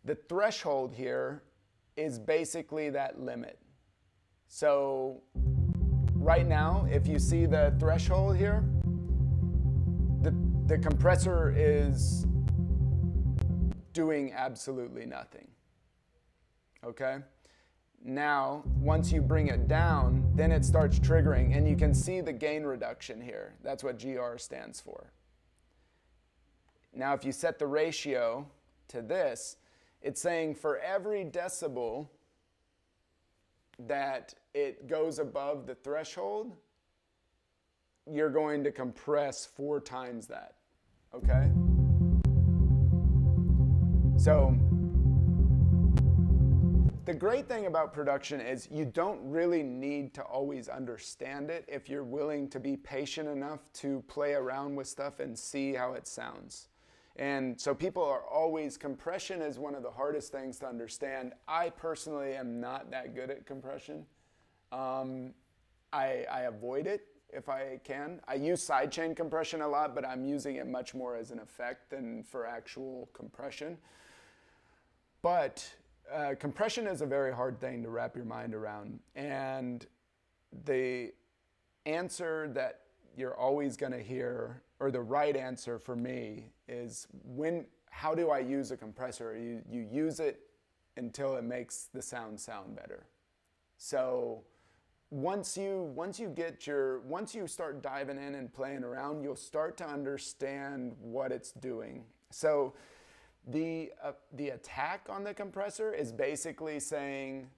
The threshold here is basically that limit. So right now, if you see the threshold here, the compressor is doing absolutely nothing, okay? Now, once you bring it down, then it starts triggering, and you can see the gain reduction here. That's what GR stands for. Now, if you set the ratio to this, it's saying for every decibel that it goes above the threshold, you're going to compress 4 times that, okay? So, the great thing about production is you don't really need to always understand it if you're willing to be patient enough to play around with stuff and see how it sounds. And so people are always, compression is one of the hardest things to understand. I personally am not that good at compression. I avoid it if I can. I use sidechain compression a lot, but I'm using it much more as an effect than for actual compression. But compression is a very hard thing to wrap your mind around. And the answer that you're always going to hear, or the right answer for me, is how do I use a compressor? You use it until it makes the sound better. So once you start diving in and playing around, you'll start to understand what it's doing. So the attack on the compressor is basically saying,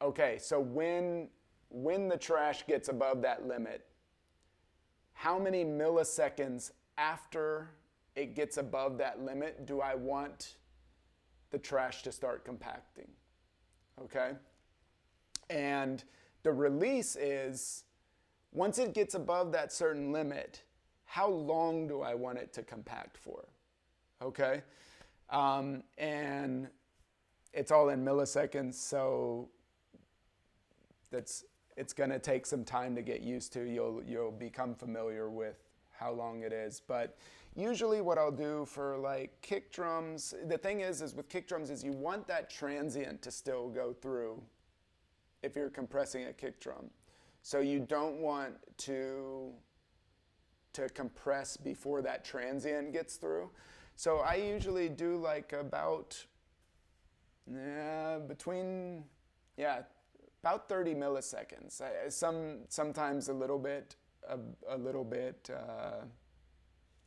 okay, so when the trash gets above that limit, how many milliseconds after it gets above that limit do I want the trash to start compacting? Okay? And the release is, once it gets above that certain limit, how long do I want it to compact for? Okay? And it's all in milliseconds, so it's going to take some time to get used to. You'll become familiar with how long it is. But usually what I'll do for like kick drums, the thing is with kick drums is you want that transient to still go through if you're compressing a kick drum. So you don't want to compress before that transient gets through. So I usually do like about between about 30 milliseconds. Sometimes a little bit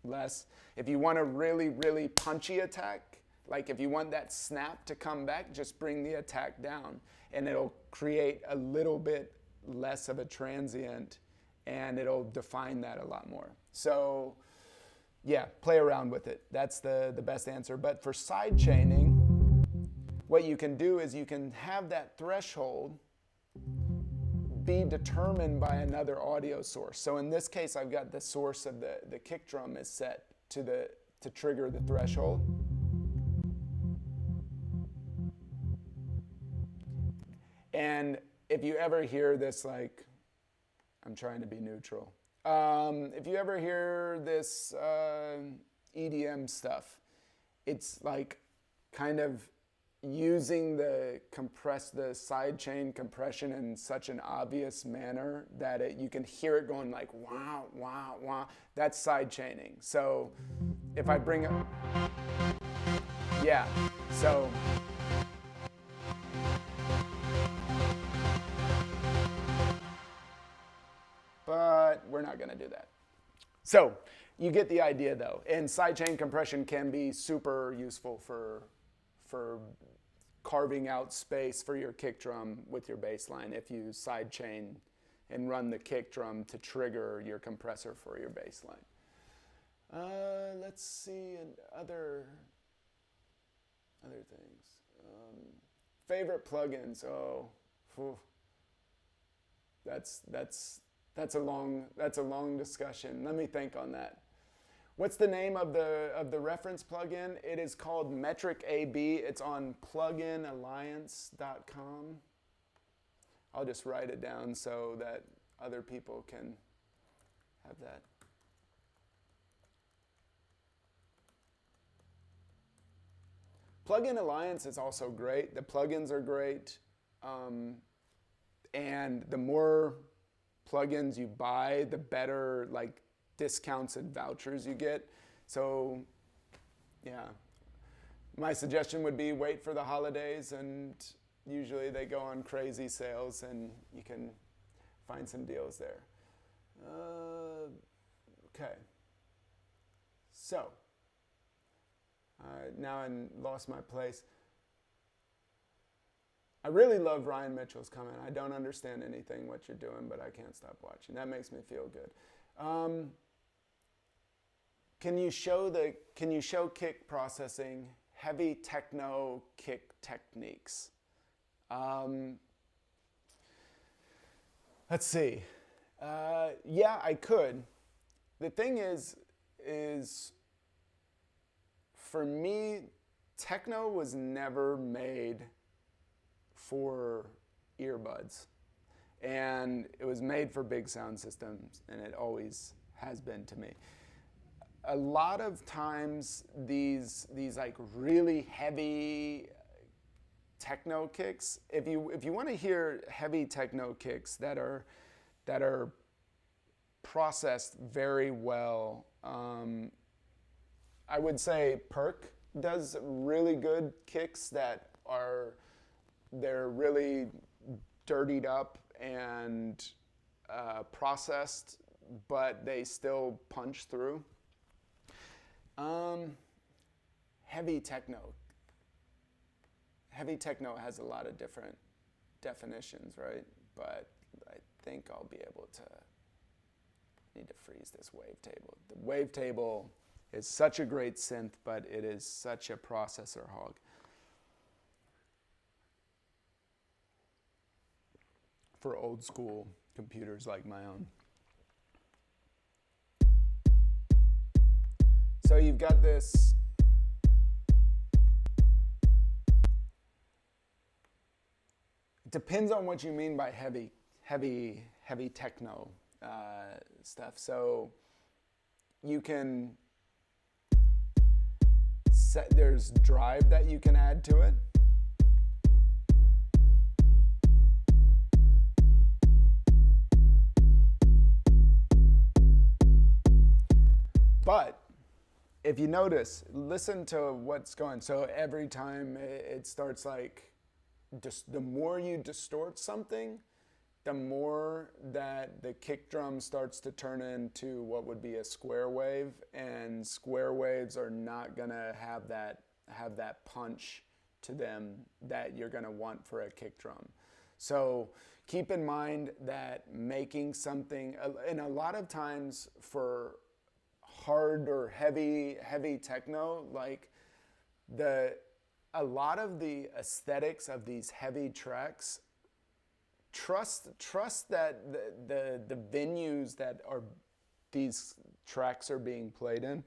less. If you want a really, really punchy attack, like if you want that snap to come back, just bring the attack down and it'll create a little bit less of a transient and it'll define that a lot more. So yeah, play around with it. That's the best answer. But for sidechaining, what you can do is you can have that threshold be determined by another audio source. So in this case, I've got the source of the kick drum is set to trigger the threshold. And if you ever hear this, like, I'm trying to be neutral. If you ever hear this EDM stuff, it's like kind of using the sidechain compression in such an obvious manner that you can hear it going like wow, wow, wow. That's sidechaining. So if I bring up, yeah, so. But we're not gonna do that. So you get the idea though. And sidechain compression can be super useful for carving out space for your kick drum with your bass line if you sidechain and run the kick drum to trigger your compressor for your bass line. Let's see other things. Favorite plugins. Oh, whew. That's a long discussion. Let me think on that. What's the name of the reference plugin? It is called Metric AB. It's on pluginalliance.com. I'll just write it down so that other people can have that. Plugin Alliance is also great. The plugins are great. And the more plugins you buy, the better like discounts and vouchers you get. So yeah, my suggestion would be wait for the holidays, and usually they go on crazy sales and you can find some deals there. Okay, so now I lost my place. I really love Ryan Mitchell's comment. I don't understand anything what you're doing, but I can't stop watching. That makes me feel good. Can you show kick processing, heavy techno kick techniques? Let's see. Yeah, I could. The thing is for me, techno was never made for earbuds, and it was made for big sound systems, and it always has been to me. A lot of times these like really heavy techno kicks, if you want to hear heavy techno kicks that are processed very well, I would say Perk does really good kicks that they're really dirtied up and processed, but they still punch through. Heavy techno has a lot of different definitions, right? But I think I'll be able to. Need to freeze this wavetable. The wavetable is such a great synth, but it is such a processor hog. For old school computers like my own. So you've got this it depends on what you mean by heavy techno stuff. So you can set, there's drive that you can add to it. But if you notice, listen to what's going. So every time it starts like the more you distort something, the more that the kick drum starts to turn into what would be a square wave, and square waves are not gonna have that punch to them that you're gonna want for a kick drum. So keep in mind that making something, and a lot of times for hard or heavy techno, like a lot of the aesthetics of these heavy tracks, trust that the venues that are these tracks are being played in,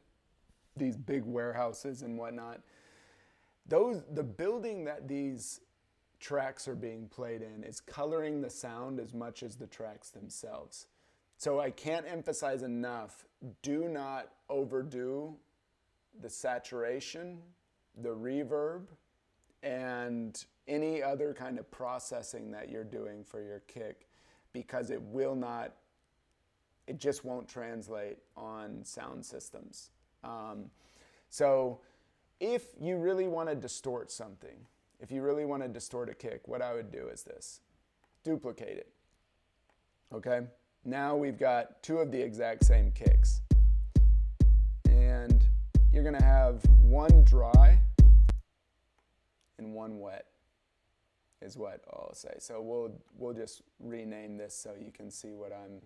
these big warehouses and whatnot, the building that these tracks are being played in is coloring the sound as much as the tracks themselves. So I can't emphasize enough, do not overdo the saturation, the reverb, and any other kind of processing that you're doing for your kick, because it just won't translate on sound systems. So if you really want to distort something, if you really want to distort a kick, what I would do is this: duplicate it. Okay? Now we've got two of the exact same kicks. And you're going to have one dry and one wet, is what I'll say. So we'll just rename this so you can see what I'm...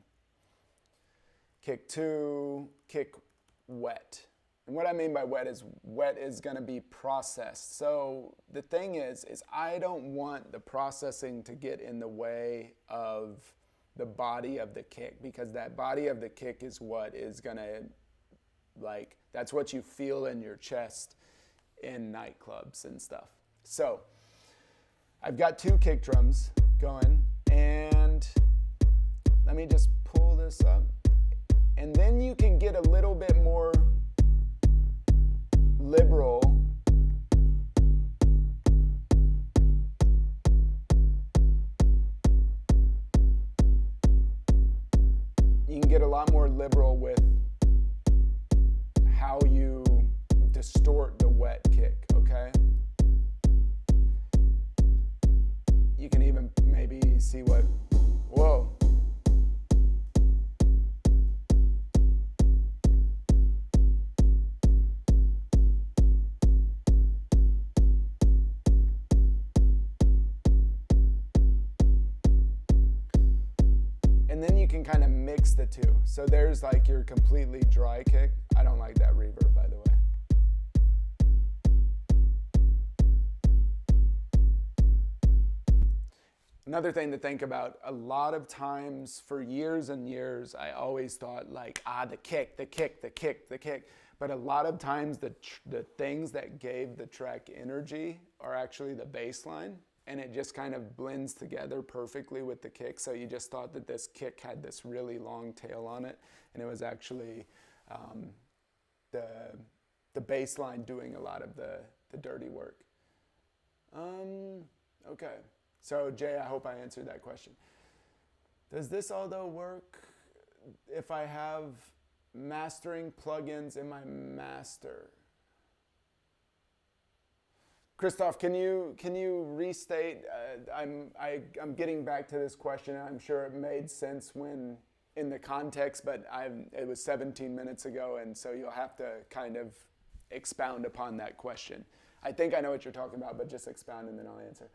Kick 2, kick wet. And what I mean by wet is going to be processed. So the thing is I don't want the processing to get in the way of the body of the kick, because that body of the kick is what is going to, like, that's what you feel in your chest in nightclubs and stuff. So I've got two kick drums going, and let me just pull this up. And then you can get a little bit more liberal with how you distort the wet kick, okay? You can even maybe see what, whoa. And then you can kind of mix the two. So there's like your completely dry kick. I don't like that reverb, by the way. Another thing to think about, a lot of times for years and years, I always thought like, the kick. But a lot of times the things that gave the track energy are actually the bass line. And it just kind of blends together perfectly with the kick. So you just thought that this kick had this really long tail on it, and it was actually the bass line doing a lot of the dirty work. Okay, so Jay, I hope I answered that question. Does this although work if I have mastering plugins in my master? Christoph, can you restate? I'm getting back to this question. I'm sure it made sense when in the context, but it was 17 minutes ago, and so you'll have to kind of expound upon that question. I think I know what you're talking about, but just expound and then I'll answer.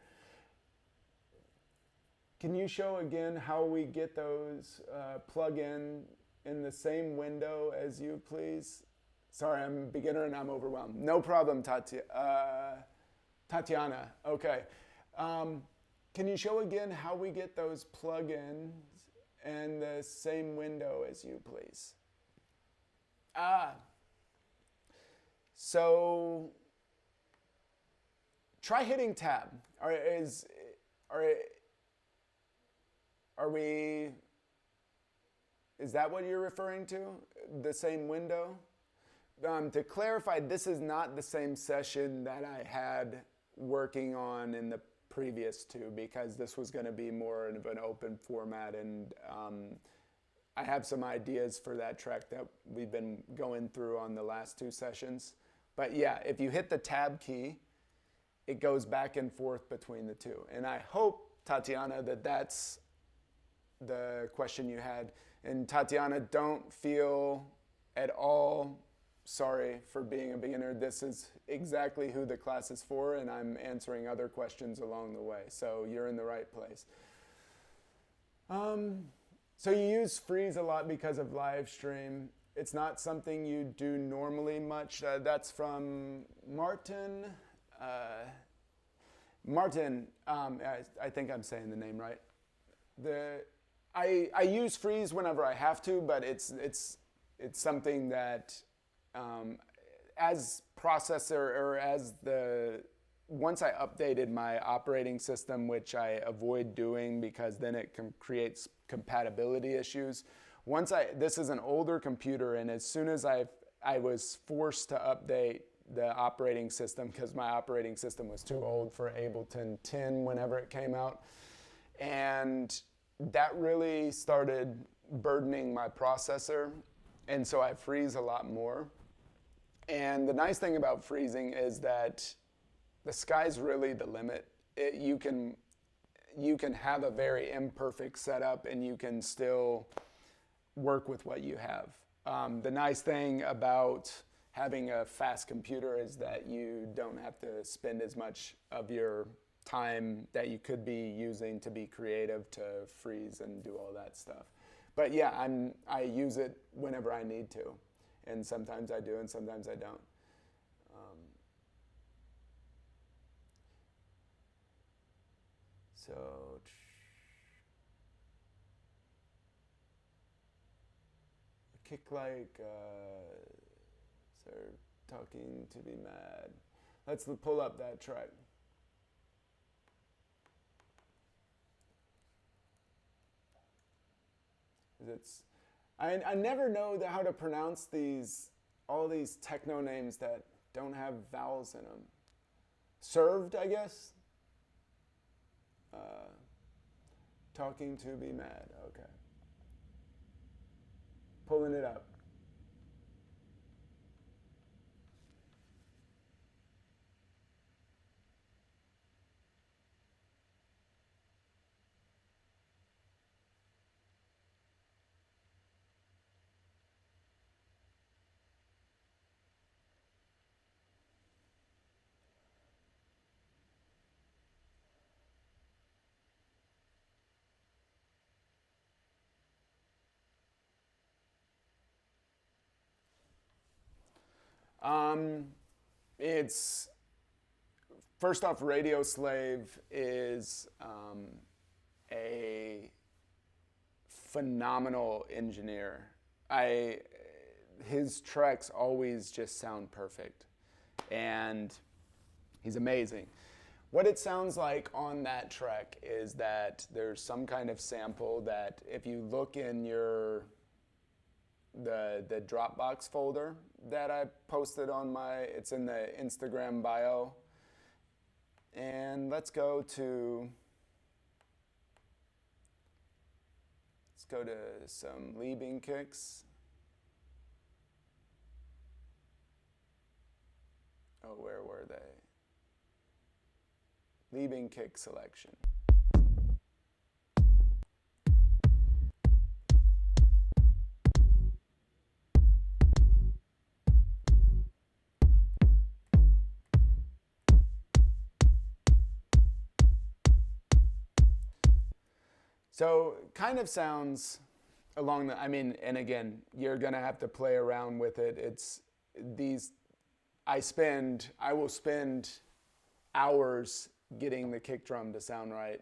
Can you show again how we get those plug-in the same window as you, please? Sorry, I'm a beginner and I'm overwhelmed. No problem, Tatiana, okay. Can you show again how we get those plugins in the same window as you, please? So try hitting tab. Is that what you're referring to? The same window? To clarify, this is not the same session that I had working on in the previous two, because this was going to be more of an open format, and I have some ideas for that track that we've been going through on the last two sessions. But yeah, if you hit the tab key it goes back and forth between the two. And I hope, Tatiana, that that's the question you had. And Tatiana, don't feel at all sorry for being a beginner. This is exactly who the class is for, and I'm answering other questions along the way. So you're in the right place. So you use freeze a lot because of Livestream. It's not something you do normally much. That's from Martin. Martin, I think I'm saying the name right. I use freeze whenever I have to, but it's something that as processor or as once I updated my operating system, which I avoid doing because then it creates compatibility issues. This is an older computer, and as soon as I was forced to update the operating system because my operating system was too old for Ableton 10 whenever it came out, and that really started burdening my processor, and so I freeze a lot more. And the nice thing about freezing is that the sky's really the limit. You can have a very imperfect setup and you can still work with what you have. The nice thing about having a fast computer is that you don't have to spend as much of your time that you could be using to be creative to freeze and do all that stuff. But yeah, I use it whenever I need to. And sometimes I do and sometimes I don't. So kick like, they're talking to be mad. Let's pull up that track. I never know how to pronounce all these techno names that don't have vowels in them. Served, I guess. Talking to be mad. Okay. Pulling it up. It's first off, Radio Slave is a phenomenal engineer. His tracks always just sound perfect, and he's amazing. What it sounds like on that track is that there's some kind of sample that if you look in the Dropbox folder that I posted it's in the Instagram bio. And let's go to some leading kicks. Oh, where were they? Leading kick selection. So kind of sounds along and again, you're gonna have to play around with it. I will spend hours getting the kick drum to sound right.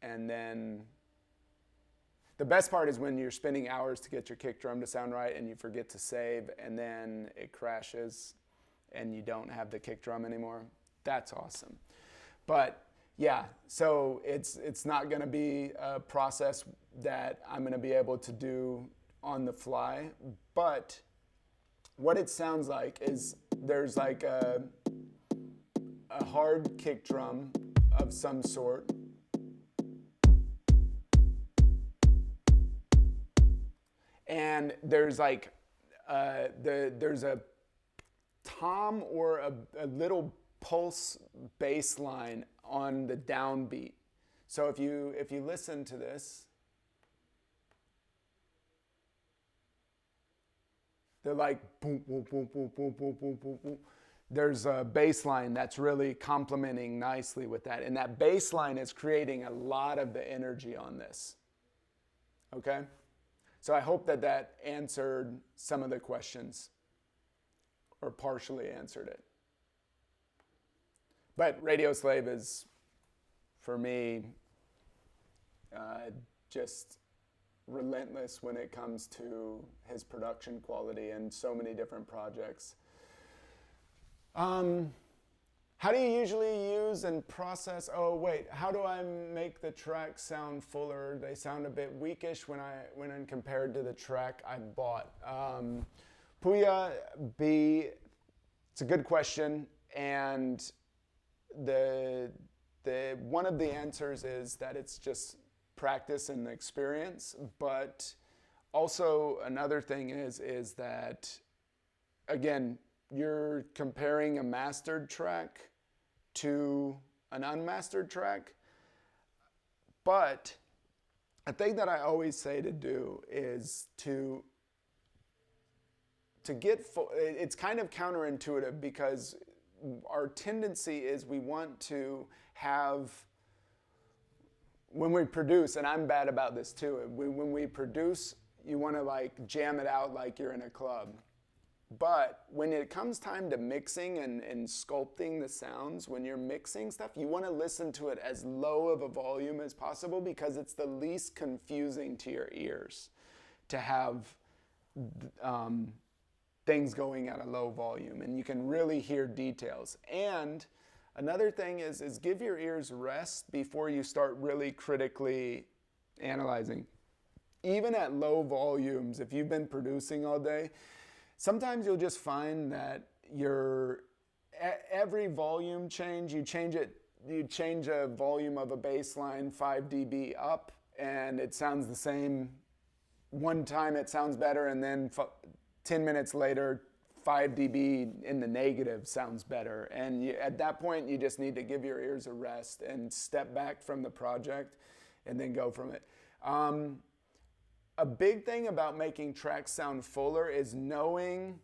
And then the best part is when you're spending hours to get your kick drum to sound right and you forget to save and then it crashes and you don't have the kick drum anymore. That's awesome. But yeah, so it's not going to be a process that I'm going to be able to do on the fly, but what it sounds like is there's like a hard kick drum of some sort. And there's like there's a tom or a little pulse bass line on the downbeat. So if you listen to this, they're like boom, boom, boom, boom, boom, boom, boom, boom, boom. There's a bass line that's really complementing nicely with that. And that bass line is creating a lot of the energy on this. Okay? So I hope that that answered some of the questions, or partially answered it. But Radio Slave is, for me, just relentless when it comes to his production quality and so many different projects. How do you usually use and process? Oh wait, how do I make the tracks sound fuller? They sound a bit weakish when compared to the track I bought. Puya B, it's a good question, and the one of the answers is that it's just practice and experience. But also another thing is that, again, you're comparing a mastered track to an unmastered track. But a thing that I always say to do is to get full. It's kind of counterintuitive, because our tendency is we want to have, when we produce, and I'm bad about this too, when we produce, you want to like jam it out like you're in a club. But when it comes time to mixing and sculpting the sounds, when you're mixing stuff, you want to listen to it as low of a volume as possible, because it's the least confusing to your ears to have things going at a low volume, and you can really hear details. And another thing is give your ears rest before you start really critically analyzing. Even at low volumes, if you've been producing all day, sometimes you'll just find that every volume change, you change a volume of a bass line 5 dB up, and it sounds the same. One time it sounds better, and then 10 minutes later, 5 dB in the negative sounds better. And at that point, you just need to give your ears a rest and step back from the project and then go from it. A big thing about making tracks sound fuller is knowing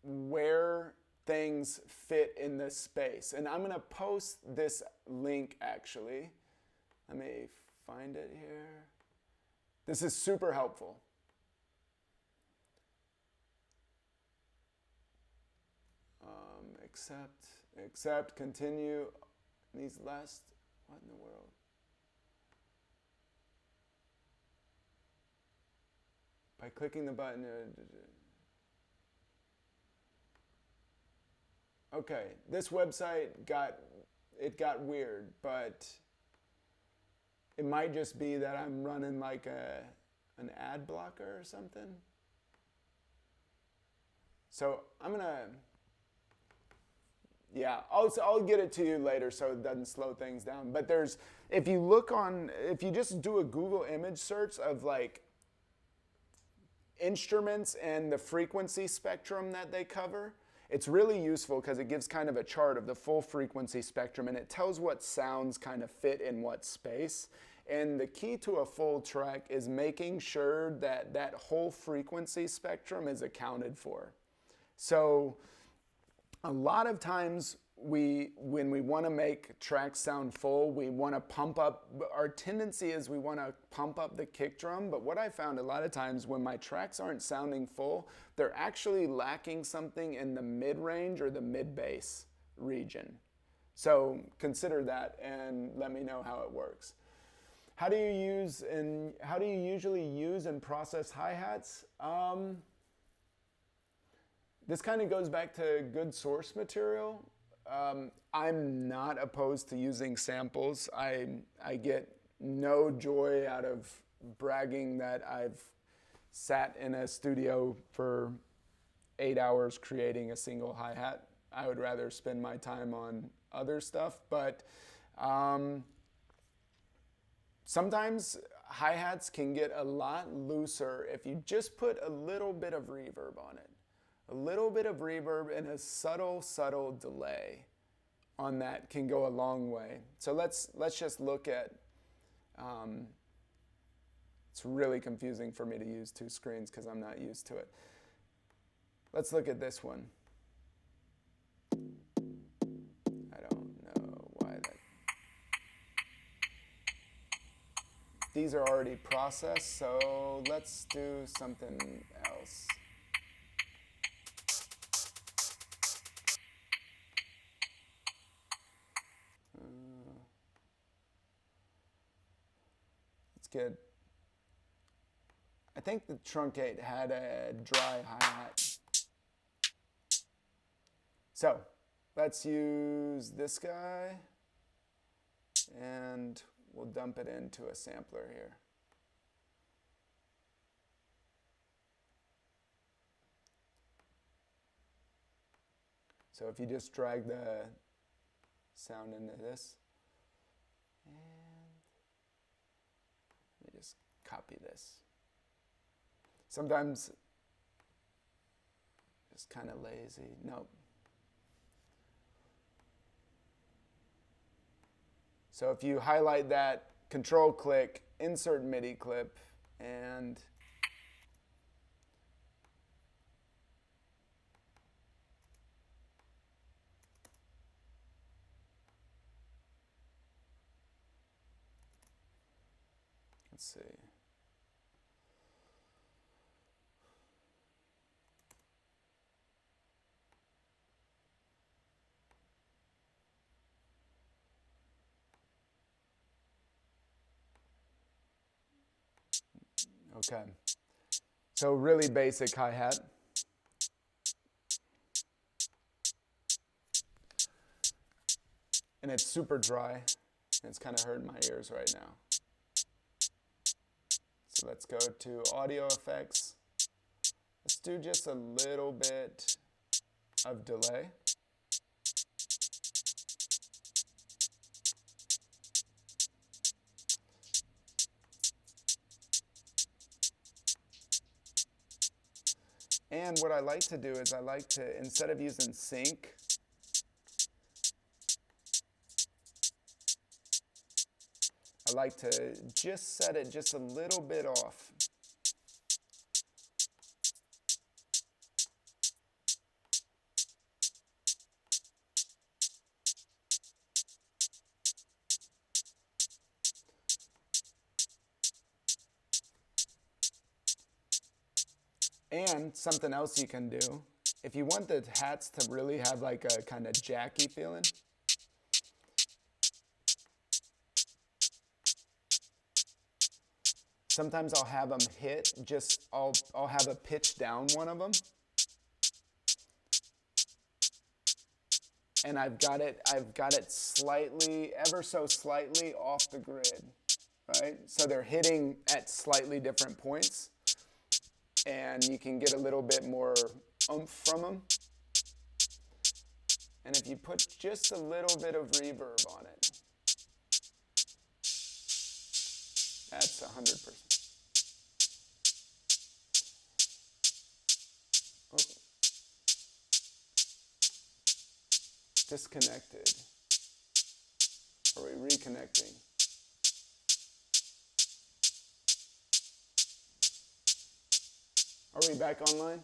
where things fit in the space. And I'm going to post this link, actually. Let me find it here. This is super helpful. Accept, continue. These last, what in the world? By clicking the button. Okay, this website got weird, but it might just be that I'm running like an ad blocker or something. So I'm gonna, yeah, I'll get it to you later so it doesn't slow things down. But if you just do a Google image search of like instruments and the frequency spectrum that they cover, it's really useful because it gives kind of a chart of the full frequency spectrum, and it tells what sounds kind of fit in what space. And the key to a full track is making sure that that whole frequency spectrum is accounted for. So a lot of times when we want to make tracks sound full, we want to pump up. Our tendency is we want to pump up the kick drum, but what I found a lot of times when my tracks aren't sounding full, they're actually lacking something in the mid-range or the mid-bass region. So consider that and let me know how it works. How do you usually use and process hi-hats? This kind of goes back to good source material. I'm not opposed to using samples. I get no joy out of bragging that I've sat in a studio for 8 hours creating a single hi-hat. I would rather spend my time on other stuff, but sometimes hi-hats can get a lot looser if you just put a little bit of reverb on it. A little bit of reverb and a subtle, subtle delay on that can go a long way. So let's just look at, it's really confusing for me to use two screens because I'm not used to it. Let's look at this one. I don't know why that. These are already processed, so let's do something else. Let's get, I think the truncate had a dry hi-hat. So let's use this guy and we'll dump it into a sampler here. So if you just drag the sound into this, and let me just copy this. Sometimes just kind of lazy. Nope. So if you highlight that, control click, insert MIDI clip, and let's see. Okay, so really basic hi-hat. And it's super dry. It's kind of hurting my ears right now. So let's go to audio effects. Let's do just a little bit of delay. And what I like to do is I like to, instead of using sync, I like to just set it just a little bit off. And something else you can do, if you want the hats to really have like a kind of jacky feeling, sometimes I'll have them hit, I'll have a pitch down one of them. And I've got it slightly, ever so slightly off the grid, right? So they're hitting at slightly different points. And you can get a little bit more oomph from them. And if you put just a little bit of reverb on it, that's 100%. Oh. Disconnected. Are we reconnecting? Are we back online?